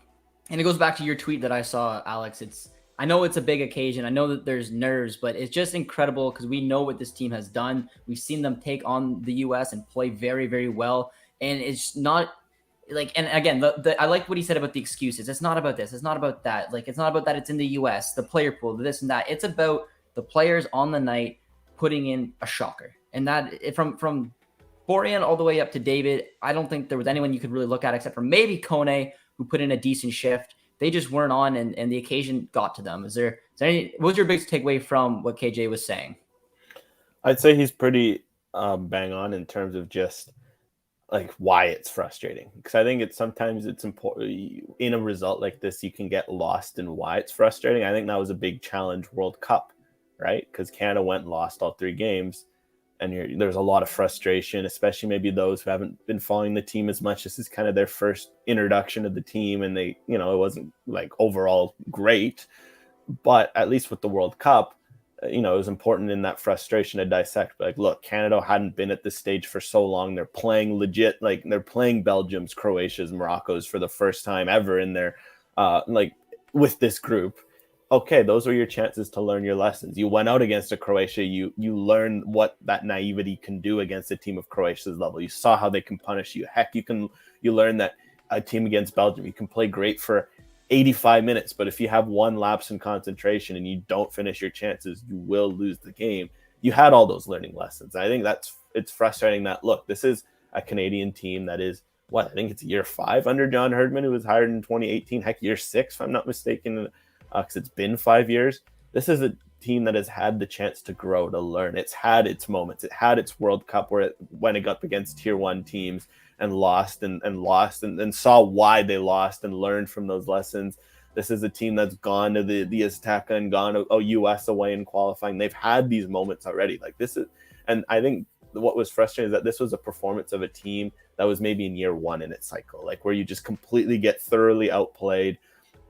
it goes back to your tweet that I saw, Alex. I know it's a big occasion. I know that there's nerves, but it's just incredible because we know what this team has done. We've seen them take on the US and play very, very well. And it's not and again, I like what he said about the excuses. It's not about this. It's not about that. It's not about that. It's in the US, the player pool, this and that. It's about the players on the night putting in a shocker. And that from Borjan all the way up to David, I don't think there was anyone you could really look at except for maybe Kone, who put in a decent shift. They just weren't on, and the occasion got to them. What was your biggest takeaway from what KJ was saying? I'd say he's pretty bang on in terms of just why it's frustrating. Because I think sometimes it's important in a result like this, you can get lost in why it's frustrating. I think that was a big challenge World Cup, right? Because Canada went and lost all 3 games. And there's a lot of frustration, especially maybe those who haven't been following the team as much. This is kind of their first introduction to the team, and they, it wasn't overall great, but at least with the World Cup, it was important in that frustration to dissect. But look, Canada hadn't been at this stage for so long. They're playing legit, they're playing Belgium's, Croatia's, Morocco's for the first time ever in their, with this group. Okay, those were your chances to learn your lessons. You went out against a Croatia. You learned what that naivety can do against a team of Croatia's level. You saw how they can punish you. Heck, you learn that a team against Belgium, you can play great for 85 minutes, but if you have one lapse in concentration and you don't finish your chances, you will lose the game. You had all those learning lessons. I think it's frustrating that, look, this is a Canadian team that is, I think it's year 5 under John Herdman, who was hired in 2018. Heck, year 6, if I'm not mistaken, because it's been 5 years. This is a team that has had the chance to grow, to learn. It's had its moments. It had its World Cup where it went up against tier 1 teams and lost and saw why they lost and learned from those lessons. This is a team that's gone to the Azteca and gone to US away in qualifying. They've had these moments already. Like this is, and I think what was frustrating is that this was a performance of a team that was maybe in year 1 in its cycle, like where you just completely get thoroughly outplayed.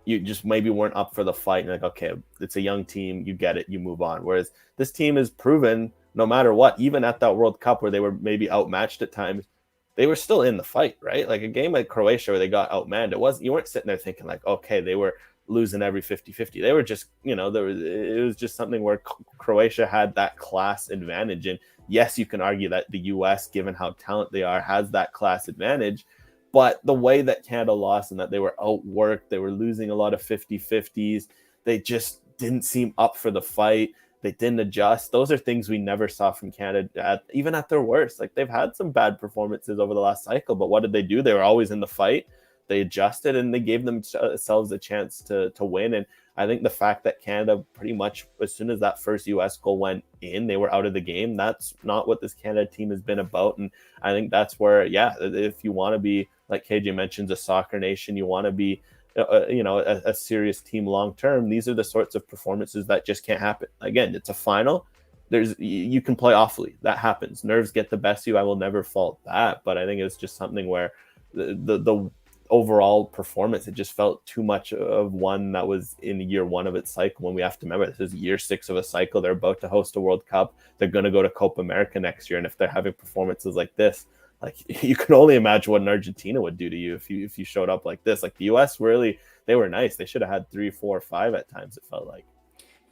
You just maybe weren't up for the fight. And like, okay, it's a young team. You get it. You move on. Whereas this team has proven no matter what, even at that World Cup where they were maybe outmatched at times, they were still in the fight, right? Like a game like Croatia where they got outmanned, you weren't sitting there thinking like, okay, they were losing every 50-50. They were just, it was just something where Croatia had that class advantage. And yes, you can argue that the US, given how talented they are, has that class advantage. But the way that Canada lost and that they were outworked, they were losing a lot of 50-50s, they just didn't seem up for the fight. They didn't adjust. Those are things we never saw from Canada, even at their worst. Like they've had some bad performances over the last cycle, but what did they do? They were always in the fight. They adjusted and they gave themselves a chance to win. And I think the fact that Canada pretty much, as soon as that first US goal went in, they were out of the game. That's not what this Canada team has been about. And I think that's where, if you want to be, like KJ mentions, a soccer nation, you want to be a serious team long term, these are the sorts of performances that just can't happen. Again, it's a final. You can play awfully. That happens. Nerves get the best of you. I will never fault that. But I think it's just something where the overall performance, it just felt too much of one that was in year 1 of its cycle. When we have to remember, this is year 6 of a cycle. They're about to host a World Cup. They're going to go to Copa America next year. And if they're having performances like this, like you can only imagine what an Argentina would do to you if you showed up like this. Like the US, really, they were nice. They should have had 3, 4, 5 at times, it felt like.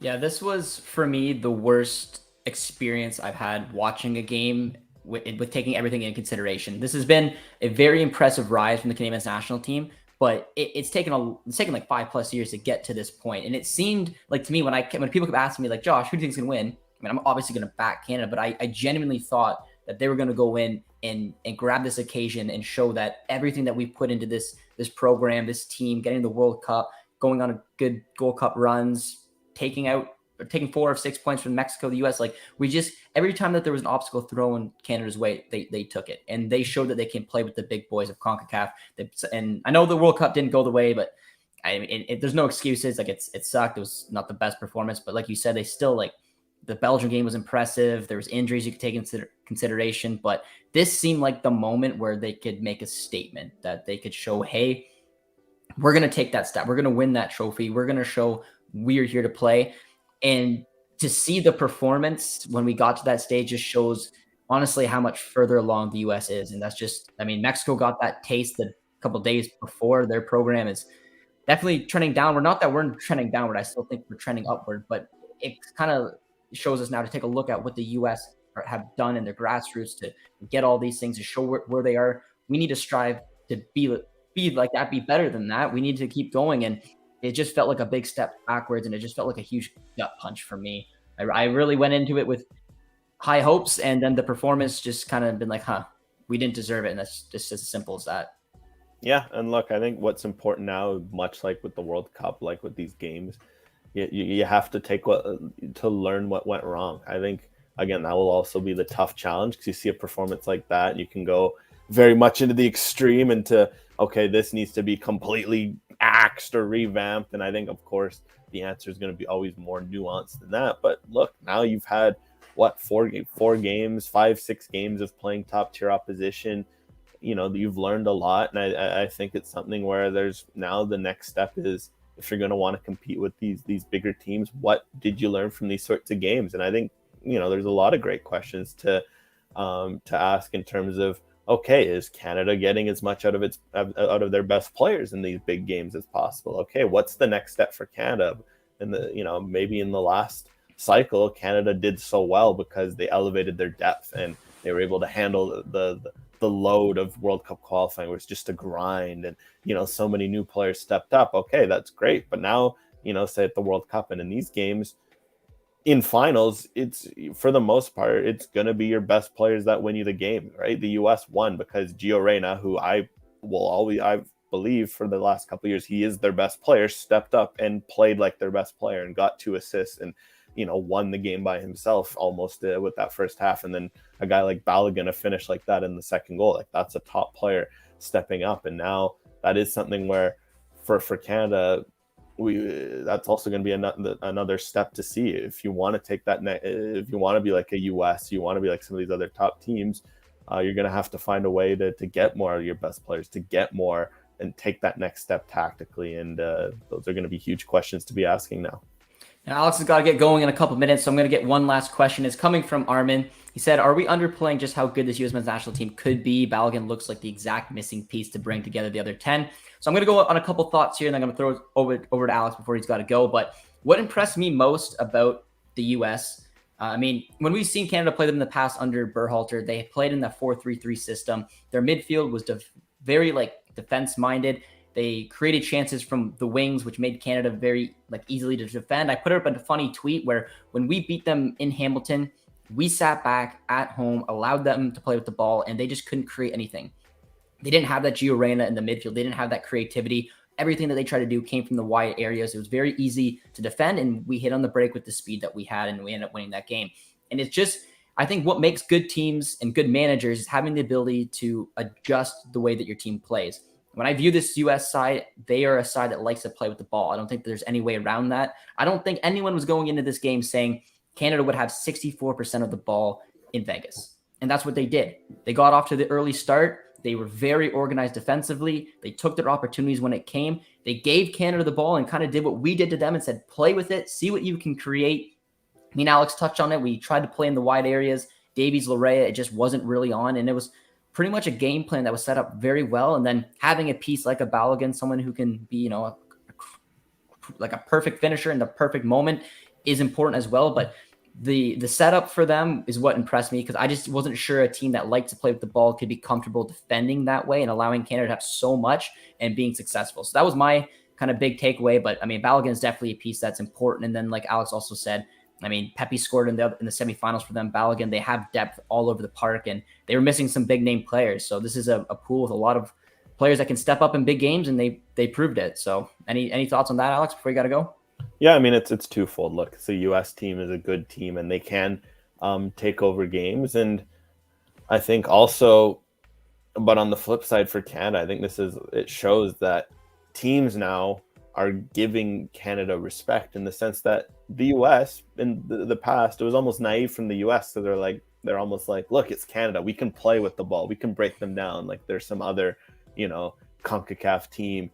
Yeah, this was for me the worst experience I've had watching a game with taking everything into consideration. This has been a very impressive rise from the Canadian national team, but it's taken like 5+ years to get to this point. And it seemed like to me when people kept asking me like, Josh, who do you think is going to win? I mean, I'm obviously going to back Canada, but I genuinely thought that they were going to go in and grab this occasion and show that everything that we put into this program, this team, getting the World Cup, going on a good Gold Cup runs, taking 4 of 6 points from Mexico, the US, like every time that there was an obstacle thrown Canada's way, they took it. And they showed that they can play with the big boys of CONCACAF. And I know the World Cup didn't go the way, but I mean, there's no excuses. Like it sucked. It was not the best performance, but like you said, they still the Belgian game was impressive. There was injuries you could take into consideration, but this seemed like the moment where they could make a statement, that they could show, hey, we're going to take that step. We're going to win that trophy. We're going to show we're here to play. And to see the performance when we got to that stage just shows honestly how much further along the US is. And that's just, I mean, Mexico got that taste a couple of days before. Their program is definitely trending downward. Not that we're trending downward. I still think we're trending upward, but it kind of shows us now to take a look at what the US have done in their grassroots to get all these things, to show where they are. We need to strive to be like that, be better than that. We need to keep going. And it just felt like a big step backwards, and it just felt like a huge gut punch for me. I really went into it with high hopes, and then the performance just kind of been like, we didn't deserve it. And that's just as simple as that. Yeah, and look, I think what's important now, much like with the World Cup, like with these games, you have to to learn what went wrong. I think, again, that will also be the tough challenge, because you see a performance like that, you can go very much into the extreme, into, okay, this needs to be completely axed or revamped. And I think, of course, the answer is going to be always more nuanced than that. But look, now you've had, 5, 6 games of playing top tier opposition. You've learned a lot. And I think it's something where there's now the next step is, if you're going to want to compete with these bigger teams, what did you learn from these sorts of games? And I think, there's a lot of great questions to ask in terms of, okay, is Canada getting as much out of their best players in these big games as possible? Okay, what's the next step for Canada? And maybe in the last cycle, Canada did so well because they elevated their depth and they were able to handle the load of World Cup qualifying, where it's just a grind, and so many new players stepped up. Okay, that's great. But now, say at the World Cup and in these games, in finals, it's for the most part, it's going to be your best players that win you the game, right? The US won because Gio Reyna, who I believe for the last couple of years, he is their best player, stepped up and played like their best player and got 2 assists and, won the game by himself almost with that first half. And then a guy like Balogun to finish like that in the second goal, like that's a top player stepping up. And now that is something where for Canada, that's also going to be another step to see if you want to take that if you want to be like a US, you want to be like some of these other top teams, you're going to have to find a way to get more of your best players, to get more and take that next step tactically. And those are going to be huge questions to be asking now. Now, Alex has got to get going in a couple minutes, so I'm going to get one last question. It's coming from Armin. He said, are we underplaying just how good this U.S. men's national team could be? Balogun looks like the exact missing piece to bring together the other 10. So I'm going to go on a couple thoughts here, and then I'm going to throw it over to Alex before he's got to go. But what impressed me most about the U.S., when we've seen Canada play them in the past under Berhalter, they played in the 4-3-3 system. Their midfield was very defense-minded. They created chances from the wings, which made Canada very easily to defend. I put up a funny tweet where when we beat them in Hamilton, we sat back at home, allowed them to play with the ball, and they just couldn't create anything. They didn't have that Gio Reyna in the midfield. They didn't have that creativity. Everything that they tried to do came from the wide areas. It was very easy to defend, and we hit on the break with the speed that we had, and we ended up winning that game. And it's just, I think what makes good teams and good managers is having the ability to adjust the way that your team plays. When I view this U.S. side, they are a side that likes to play with the ball. I don't think there's any way around that. I don't think anyone was going into this game saying Canada would have 64% of the ball in Vegas. And that's what they did. They got off to the early start. They were very organized defensively. They took their opportunities when it came. They gave Canada the ball and kind of did what we did to them and said, play with it, see what you can create. Alex touched on it. We tried to play in the wide areas. Davies, Larea, it just wasn't really on. And it was pretty much a game plan that was set up very well. And then having a piece like a Balogun, someone who can be, like a perfect finisher in the perfect moment is important as well. But the setup for them is what impressed me, because I just wasn't sure a team that liked to play with the ball could be comfortable defending that way and allowing Canada to have so much and being successful. So that was my kind of big takeaway. But Balogun is definitely a piece that's important. And then like Alex also said, Pepe scored in the semifinals for them. Balogun, they have depth all over the park, and they were missing some big name players. So this is a pool with a lot of players that can step up in big games, and they proved it. So any thoughts on that, Alex, before you got to go? Yeah, it's twofold. Look, the U.S. team is a good team, and they can take over games. And I think also, but on the flip side for Canada, I think it shows that teams now are giving Canada respect, in the sense that the U.S. in the past, it was almost naive from the U.S. So they're almost like, look, it's Canada. We can play with the ball. We can break them down. Like there's some other, CONCACAF team.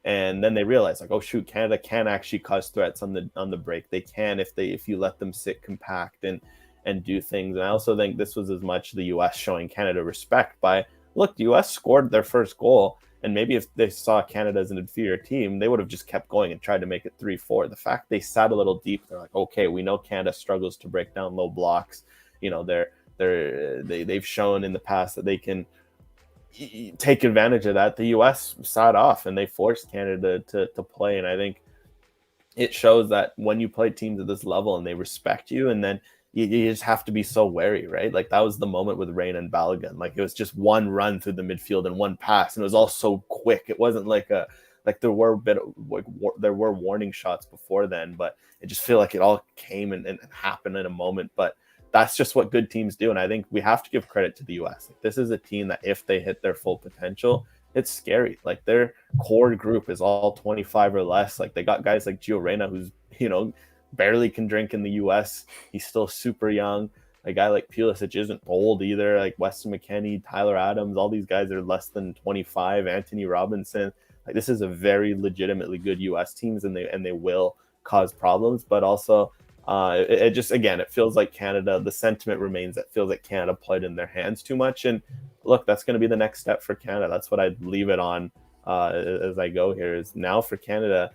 And then they realize like, oh shoot, Canada can actually cause threats on the break. They can if you let them sit compact and do things. And I also think this was as much the U.S. showing Canada respect by, look, the U.S. scored their first goal. And maybe if they saw Canada as an inferior team, they would have just kept going and tried to make it 3-4. The fact they sat a little deep, they're like, okay, we know Canada struggles to break down low blocks. They've shown in the past that they can take advantage of that. The U.S. sat off and they forced Canada to play. And I think it shows that when you play teams at this level and they respect you, and then you just have to be so wary, right? Like that was the moment with Reyna and Balogun. Like it was just one run through the midfield and one pass, and it was all so quick. It wasn't there were warning shots before then, but it just feel like it all came and happened in a moment. But that's just what good teams do, and I think we have to give credit to the U.S. Like, this is a team that if they hit their full potential, it's scary. Like their core group is all 25 or less. Like they got guys like Gio Reyna, who's barely can drink in the U.S. He's still super young. A guy like Pulisic isn't old either. Like Weston McKennie, Tyler Adams, all these guys are less than 25. Anthony Robinson. Like this is a very legitimately good U.S. teams, and they will cause problems. But also, it feels like Canada. The sentiment remains that feels like Canada played in their hands too much. And look, that's going to be the next step for Canada. That's what I'd leave it on as I go here. Is now for Canada,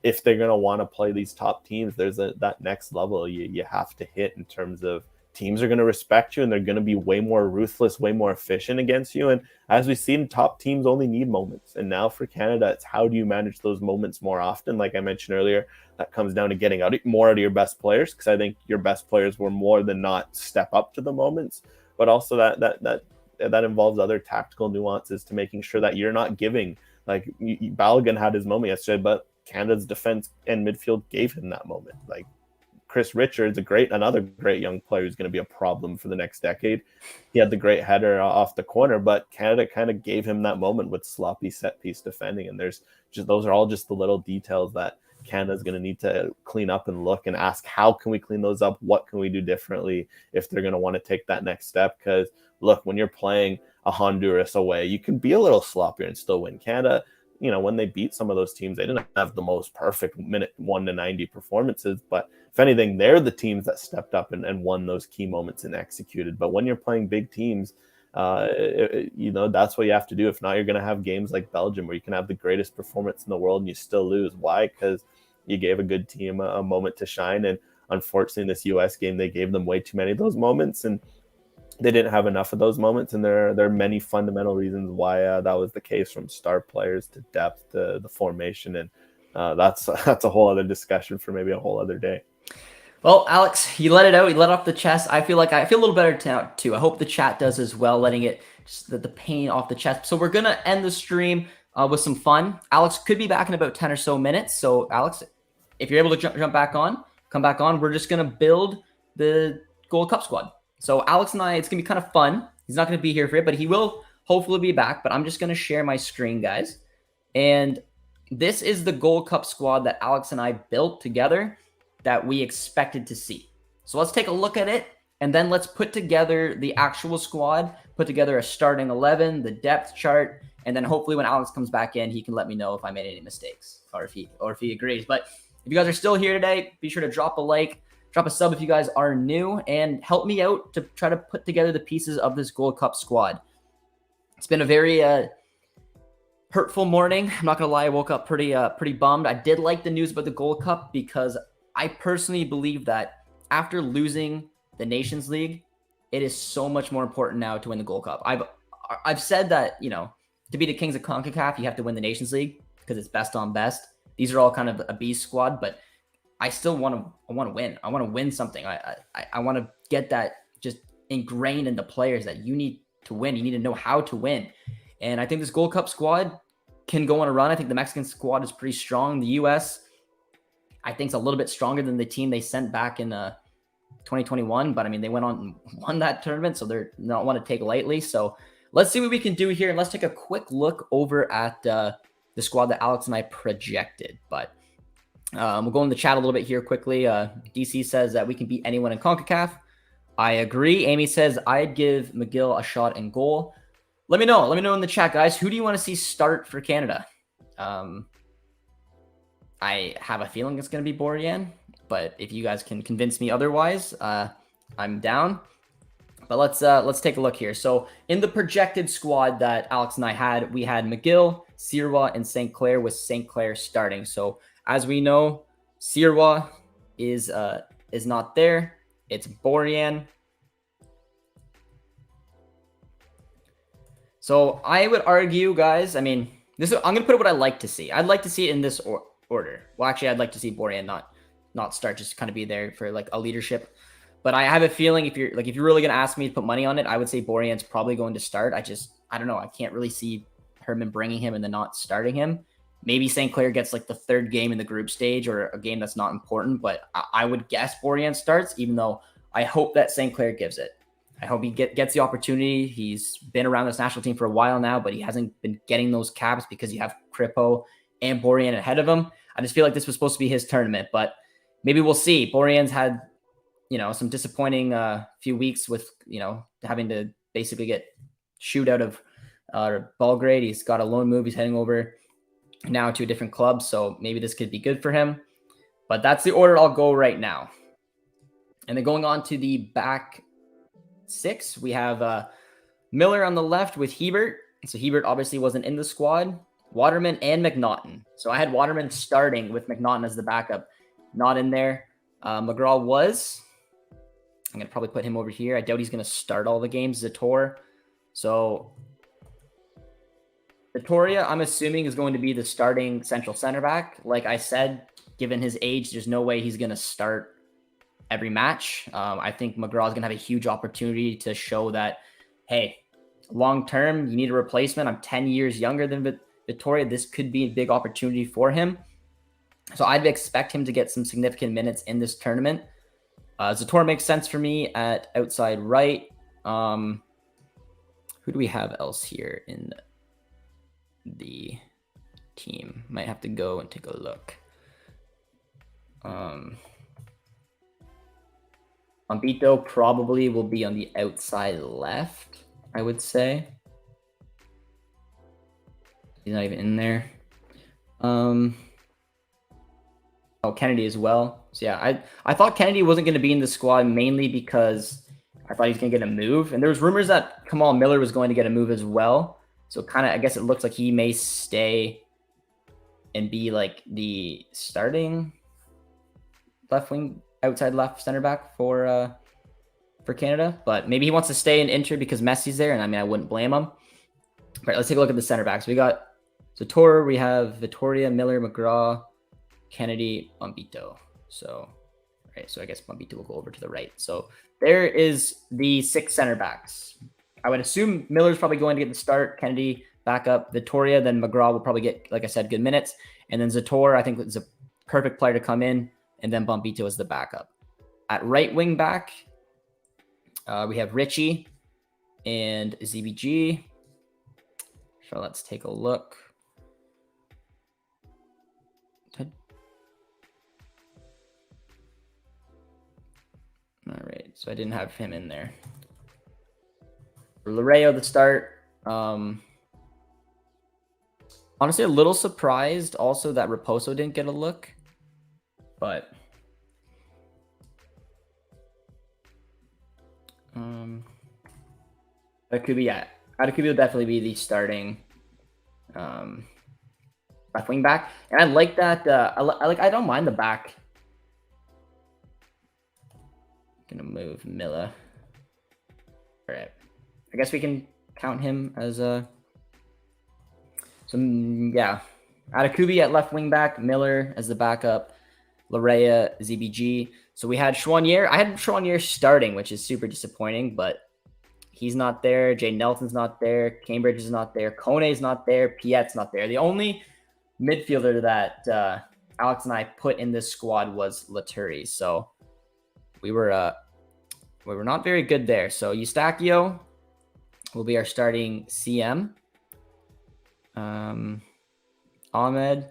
if they're going to want to play these top teams, there's that next level you have to hit, in terms of teams are going to respect you and they're going to be way more ruthless, way more efficient against you. And as we've seen, top teams only need moments. And now for Canada, it's how do you manage those moments more often? Like I mentioned earlier, that comes down to getting more out of your best players, because I think your best players were more than not step up to the moments, but also that involves other tactical nuances to making sure that you're not giving, like Balogun had his moment yesterday, but Canada's defense and midfield gave him that moment. Like Chris Richards, another great young player who's going to be a problem for the next decade. He had the great header off the corner, but Canada kind of gave him that moment with sloppy set piece defending. And those are all just the little details that Canada's going to need to clean up and look and ask, how can we clean those up? What can we do differently if they're going to want to take that next step? Because look, when you're playing a Honduras away, you can be a little sloppier and still win. Canada, when they beat some of those teams, they didn't have the most perfect minute 1 to 90 performances, but if anything, they're the teams that stepped up and won those key moments and executed. But when you're playing big teams, that's what you have to do. If not, you're going to have games like Belgium where you can have the greatest performance in the world and you still lose. Why? Because you gave a good team a moment to shine. And unfortunately, in this U.S. game, they gave them way too many of those moments, and they didn't have enough of those moments. And there are many fundamental reasons why that was the case, from star players to depth to the formation. And that's a whole other discussion for maybe a whole other day. Well, Alex, you let it out. You let off the chest. I feel a little better too. I hope the chat does as well, letting it just the pain off the chest. So we're going to end the stream with some fun. Alex could be back in about 10 or so minutes. So Alex, if you're able to jump back on, come back on. We're just going to build the Gold Cup squad. So Alex and I, it's going to be kind of fun. He's not going to be here for it, but he will hopefully be back. But I'm just going to share my screen, guys. And this is the Gold Cup squad that Alex and I built together that we expected to see. So let's take a look at it, and then let's put together the actual squad, put together a starting 11, the depth chart, and then hopefully when Alex comes back in, he can let me know if I made any mistakes or if he agrees. But if you guys are still here today, be sure to drop a like, drop a sub if you guys are new, and help me out to try to put together the pieces of this Gold Cup squad. It's been a very hurtful morning. I'm not gonna lie, I woke up pretty bummed. I did like the news about the Gold Cup because I personally believe that after losing the Nations League, it is so much more important now to win the Gold Cup. I've said that, to be the kings of Concacaf, you have to win the Nations League because it's best on best. These are all kind of a B squad, but I still want to win. I want to win something. I want to get that just ingrained in the players that you need to win. You need to know how to win. And I think this Gold Cup squad can go on a run. I think the Mexican squad is pretty strong. The U.S., I think, is a little bit stronger than the team they sent back in 2021. But, I mean, they went on and won that tournament, so they're not one to take lightly. So let's see what we can do here. And let's take a quick look over at the squad that Alex and I projected. But we'll go in the chat a little bit here quickly. DC says that we can beat anyone in CONCACAF. I agree. Amy says, I'd give McGill a shot in goal. Let me know. Let me know in the chat, guys. Who do you want to see start for Canada? I have a feeling it's going to be Borjan, but if you guys can convince me otherwise, I'm down. But let's take a look here. So in the projected squad that Alex and I had, we had McGill, Sirwa, and St. Clair, with St. Clair starting. So as we know, Sirwa is not there. It's Borjan. So I would argue, guys, I mean, I'm going to put it what I like to see. I'd like to see it in this order. Well, actually, I'd like to see Borjan not start, just kind of be there for like a leadership. But I have a feeling if you're really going to ask me to put money on it, I would say Borjan's probably going to start. I don't know. I can't really see Herman bringing him and then not starting him. Maybe St. Clair gets like the third game in the group stage or a game that's not important, but I would guess Borjan starts, even though I hope that St. Clair gives it. I hope he gets the opportunity. He's been around this national team for a while now, but he hasn't been getting those caps because you have Kripo and Borjan ahead of him. I just feel like this was supposed to be his tournament, but maybe we'll see. Borjan's had, some disappointing few weeks with, having to basically get shooed out of Belgrade. He's got a loan move. He's heading over now to a different club, so maybe this could be good for him. But that's the order I'll go right now. And then going on to the back six, we have Miller on the left with Hebert. So Hebert obviously wasn't in the squad. Waterman and McNaughton. So I had Waterman starting with McNaughton as the backup. Not in there. McGraw was. I'm going to probably put him over here. I doubt he's going to start all the games. Zator. So Vitoria, I'm assuming, is going to be the starting central center back. Like I said, given his age, there's no way he's going to start every match. I think McGraw is going to have a huge opportunity to show that, hey, long term, you need a replacement. I'm 10 years younger than Victoria. This could be a big opportunity for him. So I'd expect him to get some significant minutes in this tournament. Zator makes sense for me at outside right. Who do we have else here in the team? Might have to go and take a look. Ambito probably will be on the outside left, I would say. He's not even in there. Oh, Kennedy as well. So yeah, I thought Kennedy wasn't going to be in the squad mainly because I thought he was going to get a move. And there was rumors that Kamal Miller was going to get a move as well. So kind of, I guess it looks like he may stay and be like the starting left wing, outside left center back for Canada. But maybe he wants to stay in Inter because Messi's there. And I mean, I wouldn't blame him. All right, let's take a look at the center backs. We got Zator, we have Vittoria, Miller, McGraw, Kennedy, Bombito. So, right. So I guess Bombito will go over to the right. So there is the 6 center backs. I would assume Miller's probably going to get the start. Kennedy back up. Vittoria, then McGraw will probably get, like I said, good minutes. And then Zator, I think, is a perfect player to come in. And then Bombito is the backup. At right wing back, we have Richie and ZBG. So let's take a look. All right, so I didn't have him in there. For Lareo, the start. Honestly, a little surprised also that Raposo didn't get a look, but Atakubi will definitely be the starting left wing back, and I like that. I don't mind the back. Gonna move Milla. All right, I guess we can count him as a. Yeah, Atakubi at left wing back, Miller as the backup, Larea, ZBG. So we had Chouanier. I had Chouanier starting, which is super disappointing, but he's not there. Jay Nelson's not there. Cambridge is not there. Kone's not there. Piet's not there. The only midfielder that Alex and I put in this squad was Laturi. So we were not very good there. So Eustachio will be our starting CM. Ahmed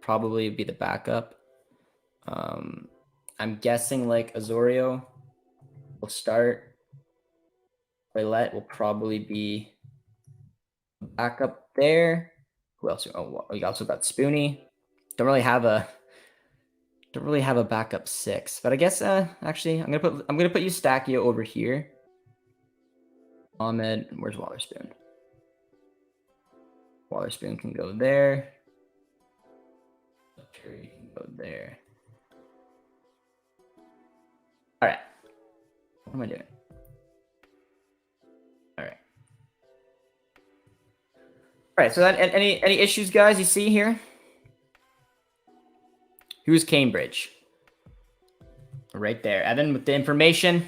probably be the backup. I'm guessing like Azorio will start. Toilette will probably be backup there. Who else? Oh, we also got Spoonie. Don't really have a backup 6, but I guess actually I'm gonna put Eustachio over here. Ahmed, where's Wallerspoon? Wallerspoon can go there. Curry can go there. All right. What am I doing? All right. All right. So that any issues, guys? You see here? Who's Cambridge? Right there. Evan with the information.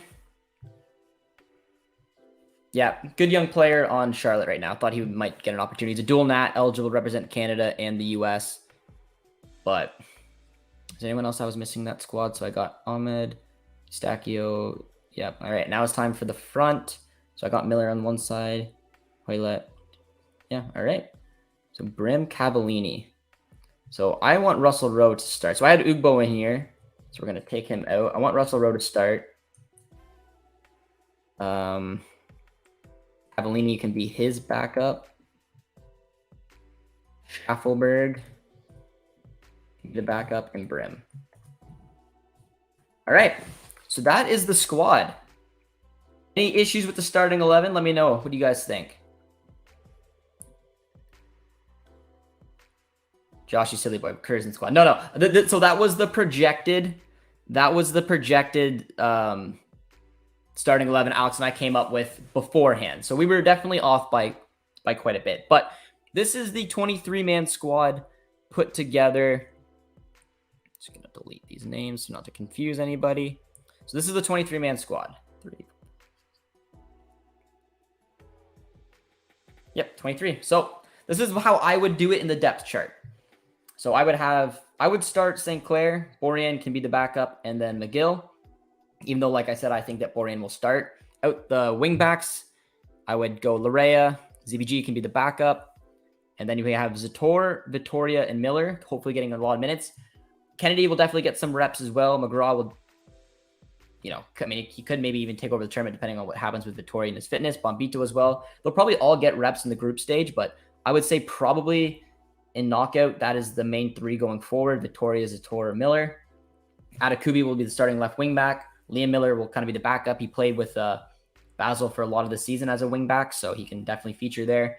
Yeah, good young player on Charlotte right now. Thought he might get an opportunity. He's a dual nat, eligible to represent Canada and the US. But is there anyone else I was missing in that squad? So I got Ahmed, Stachio. Yep. All right, now it's time for the front. So I got Miller on one side, Hoylett. Yeah, all right. So Brim Cavallini. So I want Russell Rowe to start. So I had Ugbo in here. So we're going to take him out. I want Russell Rowe to start. Cavallini can be his backup. Schaffelberg, the backup, and Brim. All right, so that is the squad. Any issues with the starting 11? Let me know. What do you guys think? Josh, you silly boy. Curzon squad. No. So that was the projected. Starting 11 Alex and I came up with beforehand. So we were definitely off by quite a bit. But this is the 23-man squad put together. Just going to delete these names so not to confuse anybody. So this is the 23-man squad. Yep, 23. So this is how I would do it in the depth chart. So I would start St. Clair. Borjan can be the backup, and then McGill. Even though, like I said, I think that Borjan will start. Out the wing backs, I would go Larea. ZBG can be the backup. And then you have Zator, Vittoria, and Miller, hopefully getting a lot of minutes. Kennedy will definitely get some reps as well. McGraw will, he could maybe even take over the tournament depending on what happens with Vittoria and his fitness. Bombito as well. They'll probably all get reps in the group stage, but I would say probably in knockout, that is the main three going forward. Vittoria, Zator, Miller. Atakubi will be the starting left wing back. Liam Miller will kind of be the backup. He played with Basel for a lot of the season as a wing back, so he can definitely feature there.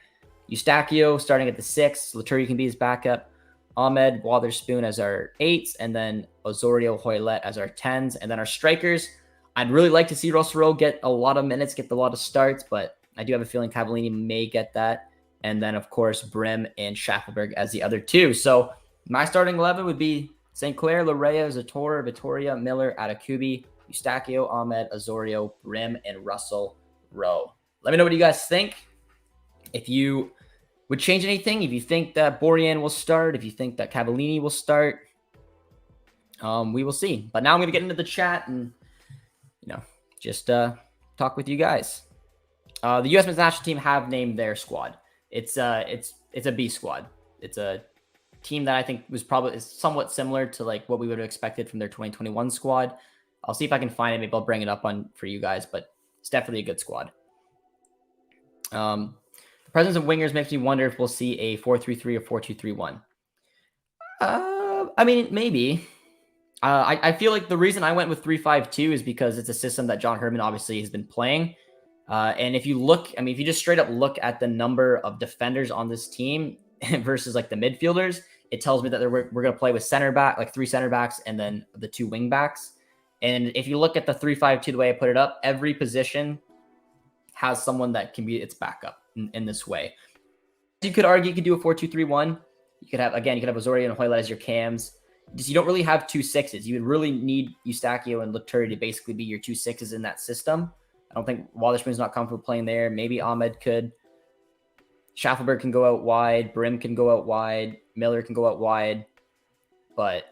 Eustachio starting at the 6. Laturi can be his backup. Ahmed Watherspoon as our 8s, and then Osorio Hoylett as our 10s. And then our strikers, I'd really like to see Russell Rowe get a lot of minutes, get a lot of starts, but I do have a feeling Cavallini may get that. And then, of course, Brim and Schaffelberg as the other 2. So my starting 11 would be St. Clair, Larea, Zator, Vittoria, Miller, Atakubi, Eustachio, Ahmed, Osorio, Brim, and Russell Rowe. Let me know what you guys think. If you would change anything, if you think that Borjan will start, if you think that Cavallini will start, we will see. But now I'm going to get into the chat and, just talk with you guys. The U.S. men's national team have named their squad. It's a B squad. It's a team that I think is somewhat similar to like what we would have expected from their 2021 squad. I'll see if I can find it. Maybe I'll bring it up for you guys, but it's definitely a good squad. The presence of wingers makes me wonder if we'll see a 4-3-3 or 4-2-3-1. I mean, maybe. I feel like the reason I went with 3-5-2 is because it's a system that John Herman obviously has been playing. And if you just straight up look at the number of defenders on this team versus like the midfielders, it tells me that we're going to play with center back, like 3 center backs, and then the 2 wing backs. And if you look at the 3-5-2, the way I put it up, every position has someone that can be its backup in this way. You could argue you could do a 4-2-3-1. You could have Osorio and Hoylett as your cams. You don't really have 2 6s. You would really need Eustachio and Laturi to basically be your 2 6s in that system. I don't think Watherspoon's not comfortable playing there. Maybe Ahmed could. Schaffelberg can go out wide. Brim can go out wide. Miller can go out wide. But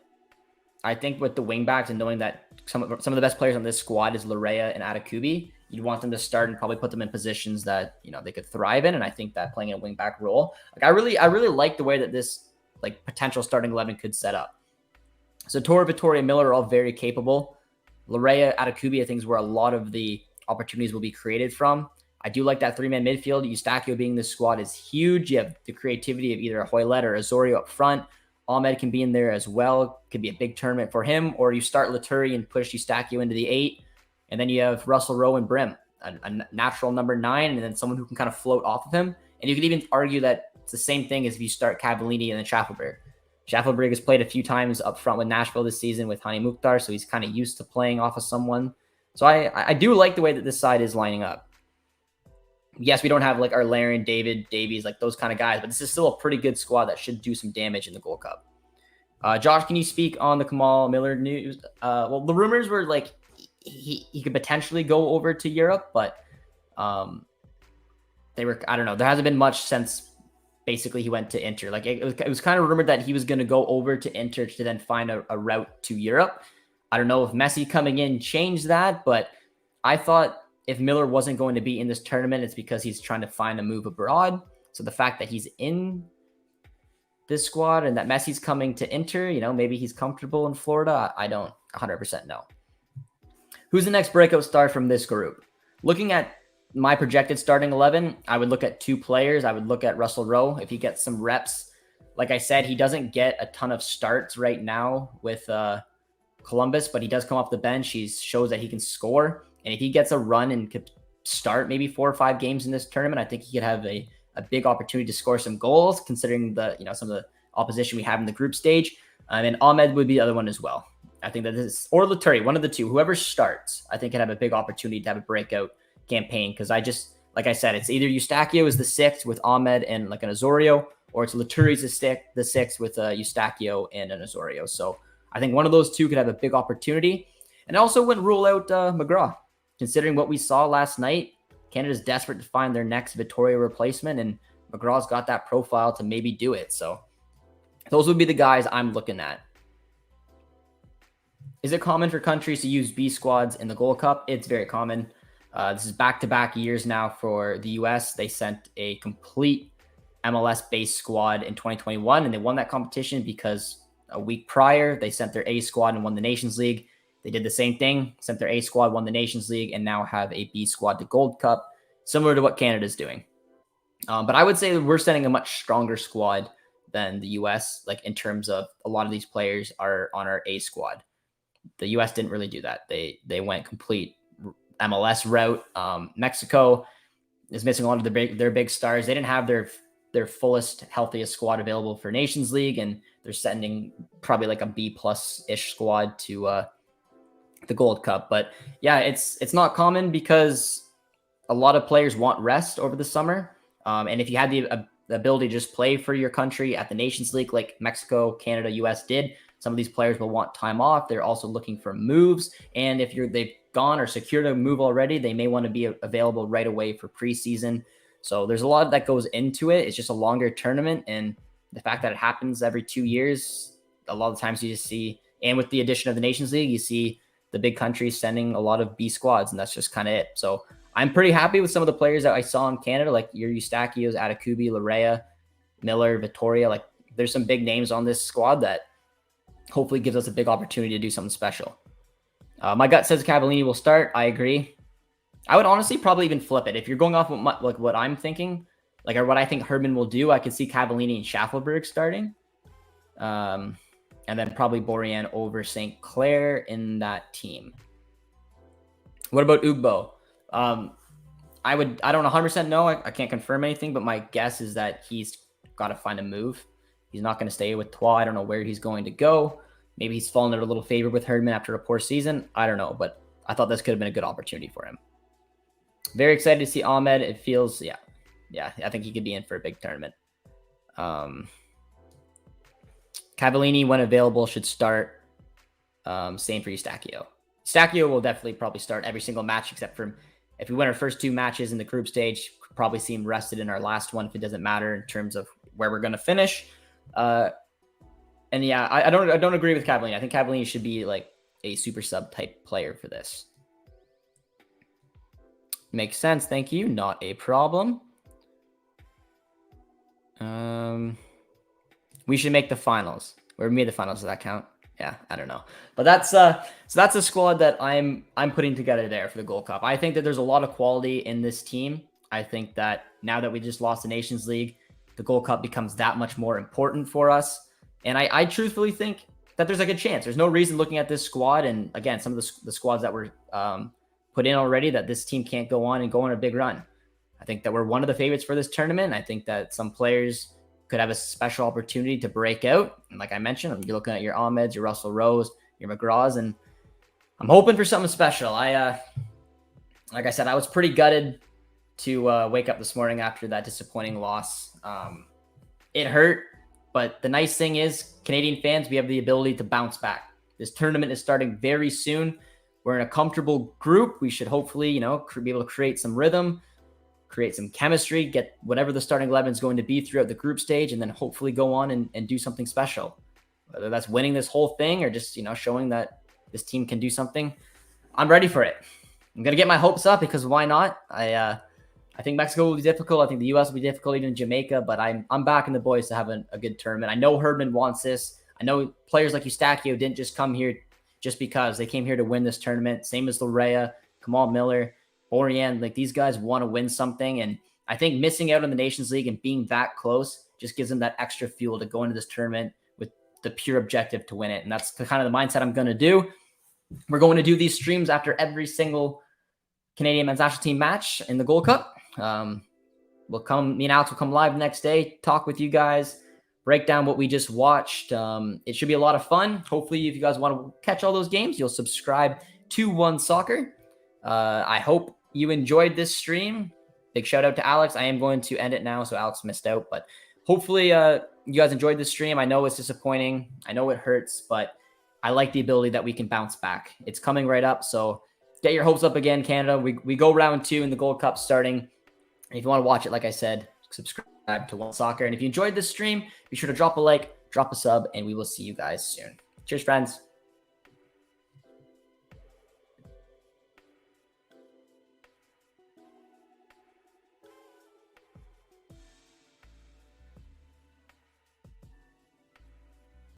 I think with the wingbacks and knowing that some of the best players on this squad is Larea and Atakubi, you'd want them to start and probably put them in positions that they could thrive in. And I think that playing a wingback role, I really like the way that this like potential starting 11 could set up. So Tora, Vittoria, Miller are all very capable. Larea, Atakubi, I think is where a lot of the opportunities will be created from. I do like that 3-man midfield. Eustachio being this squad is huge. You have the creativity of either a Hoylett or Osorio up front. Ahmed can be in there as well. Could be a big tournament for him. Or you start Laturi and push Eustachio into the 8. And then you have Russell Rowe and Brim, a natural number 9, and then someone who can kind of float off of him. And you could even argue that it's the same thing as if you start Cavallini and then Schaffelberg. Schaffelberg has played a few times up front with Nashville this season with Hani Mukhtar, so he's kind of used to playing off of someone. So I do like the way that this side is lining up. Yes, we don't have like our Laren, David, Davies, like those kind of guys, but this is still a pretty good squad that should do some damage in the Gold Cup. Josh, can you speak on the Kamal Miller news? Well, the rumors were like he could potentially go over to Europe, but I don't know. There hasn't been much since basically he went to Inter. Like it was kind of rumored that he was going to go over to Inter to then find a route to Europe. I don't know if Messi coming in changed that, but I thought if Miller wasn't going to be in this tournament, it's because he's trying to find a move abroad. So the fact that he's in this squad and that Messi's coming to Inter, maybe he's comfortable in Florida. I don't 100% know. Who's the next breakout star from this group? Looking at my projected starting 11, I would look at 2 players. I would look at Russell Rowe if he gets some reps. Like I said, he doesn't get a ton of starts right now with Columbus, but he does come off the bench. He shows that he can score. And if he gets a run and could start maybe 4 or 5 games in this tournament, I think he could have a big opportunity to score some goals, considering some of the opposition we have in the group stage. And Ahmed would be the other one as well. I think that or Laturi, one of the 2, whoever starts, I think could have a big opportunity to have a breakout campaign. Because like I said, it's either Eustachio is the 6th with Ahmed and like an Osorio, or it's Laturi's the sixth with Eustachio and an Osorio. So I think one of those two could have a big opportunity. And I also wouldn't rule out McGraw. Considering what we saw last night, Canada's desperate to find their next Vittoria replacement, and McGraw's got that profile to maybe do it. So those would be the guys I'm looking at. Is it common for countries to use B squads in the Gold Cup? It's very common. This is back-to-back years now for the U.S. They sent a complete MLS-based squad in 2021, and they won that competition because a week prior, they sent their A squad and won the Nations League. They did the same thing, sent their A squad, won the Nations League, and now have a B squad to Gold Cup, similar to what Canada's doing. But I would say that we're sending a much stronger squad than the U.S., like in terms of a lot of these players are on our A squad. The U.S. didn't really do that. They went complete MLS route. Mexico is missing a lot of their big stars. They didn't have their fullest, healthiest squad available for Nations League, and they're sending probably like a B+-ish squad to the Gold Cup. But yeah, it's not common because a lot of players want rest over the summer. And if you had the ability to just play for your country at the Nations League, like Mexico, Canada, US did, some of these players will want time off. They're also looking for moves. And if they've gone or secured a move already, they may want to be available right away for preseason. So there's a lot that goes into it. It's just a longer tournament. And the fact that it happens every 2 years, a lot of times you just see, and with the addition of the Nations League, you see the big countries sending a lot of B squads, and that's just kind of it. So I'm pretty happy with some of the players that I saw in Canada, like your Eustachios, Atakubi, Larea, Miller, Vittoria. Like there's some big names on this squad that hopefully gives us a big opportunity to do something special. My gut says Cavallini will start. I agree. I would honestly probably even flip it. If you're going off what I'm thinking, like or what I think Herdman will do, I could see Cavallini and Schaffelberg starting. And then probably Borjan over St. Clair in that team. What about Ugbo? I don't 100% know. I can't confirm anything, but my guess is that he's got to find a move. He's not going to stay with Troyes. I don't know where he's going to go. Maybe he's fallen out a little favor with Herdman after a poor season. I don't know, but I thought this could have been a good opportunity for him. Very excited to see Ahmed. It feels, yeah, I think he could be in for a big tournament. Cavallini, when available, should start. Same for Eustachio. Eustachio will definitely probably start every single match, except for if we win our first two matches in the group stage, probably see him rested in our last one if it doesn't matter in terms of where we're going to finish. And yeah, I don't agree with Cavallini. I think Cavallini should be like a super sub type player for this. Makes sense. Thank you. Not a problem. We should make the finals. Or made the finals. Does that count? Yeah, I don't know. But that's so that's a squad that I'm putting together there for the Gold Cup. I think that there's a lot of quality in this team. I think that now that we just lost the Nations League, the Gold Cup becomes that much more important for us. And I truthfully think that there's a good chance. There's no reason looking at this squad, and again, some of the squads that were put in already, that this team can't go on a big run. I think that we're one of the favorites for this tournament. I think that some players could have a special opportunity to break out. And like I mentioned, you're looking at your Ahmeds, your Russell Rose, your McGraws, and I'm hoping for something special. Like I said, I was pretty gutted to wake up this morning after that disappointing loss. It hurt, but the nice thing is, Canadian fans, we have the ability to bounce back. This tournament is starting very soon. We're in a comfortable group. We should hopefully, be able to create some rhythm, create some chemistry, get whatever the starting 11 is going to be throughout the group stage, and then hopefully go on and do something special. Whether that's winning this whole thing or just, showing that this team can do something, I'm ready for it. I'm going to get my hopes up because why not? I think Mexico will be difficult. I think the U.S. will be difficult, even Jamaica, but I'm backing the boys to have a good tournament. I know Herdman wants this. I know players like Eustachio didn't just come here just because. They came here to win this tournament. Same as Larea, Kamal Miller, Borjan. Like, these guys want to win something, and I think missing out on the Nations League and being that close just gives them that extra fuel to go into this tournament with the pure objective to win it, and that's the kind of the mindset I'm going to do. We're going to do these streams after every single Canadian men's national team match in the Gold Cup. Me and Alex will come live the next day, talk with you guys, break down what we just watched. It should be a lot of fun. Hopefully, if you guys want to catch all those games, you'll subscribe to OneSoccer. I hope you enjoyed this stream. Big shout out to Alex. I am going to end it now, so Alex missed out, but hopefully you guys enjoyed the stream. I know it's disappointing. I know it hurts, but I like the ability that we can bounce back. It's coming right up. So get your hopes up again, Canada. We go round 2 in the Gold Cup starting. And if you want to watch it, like I said, subscribe to OneSoccer. And if you enjoyed this stream, be sure to drop a like, drop a sub, and we will see you guys soon. Cheers, friends.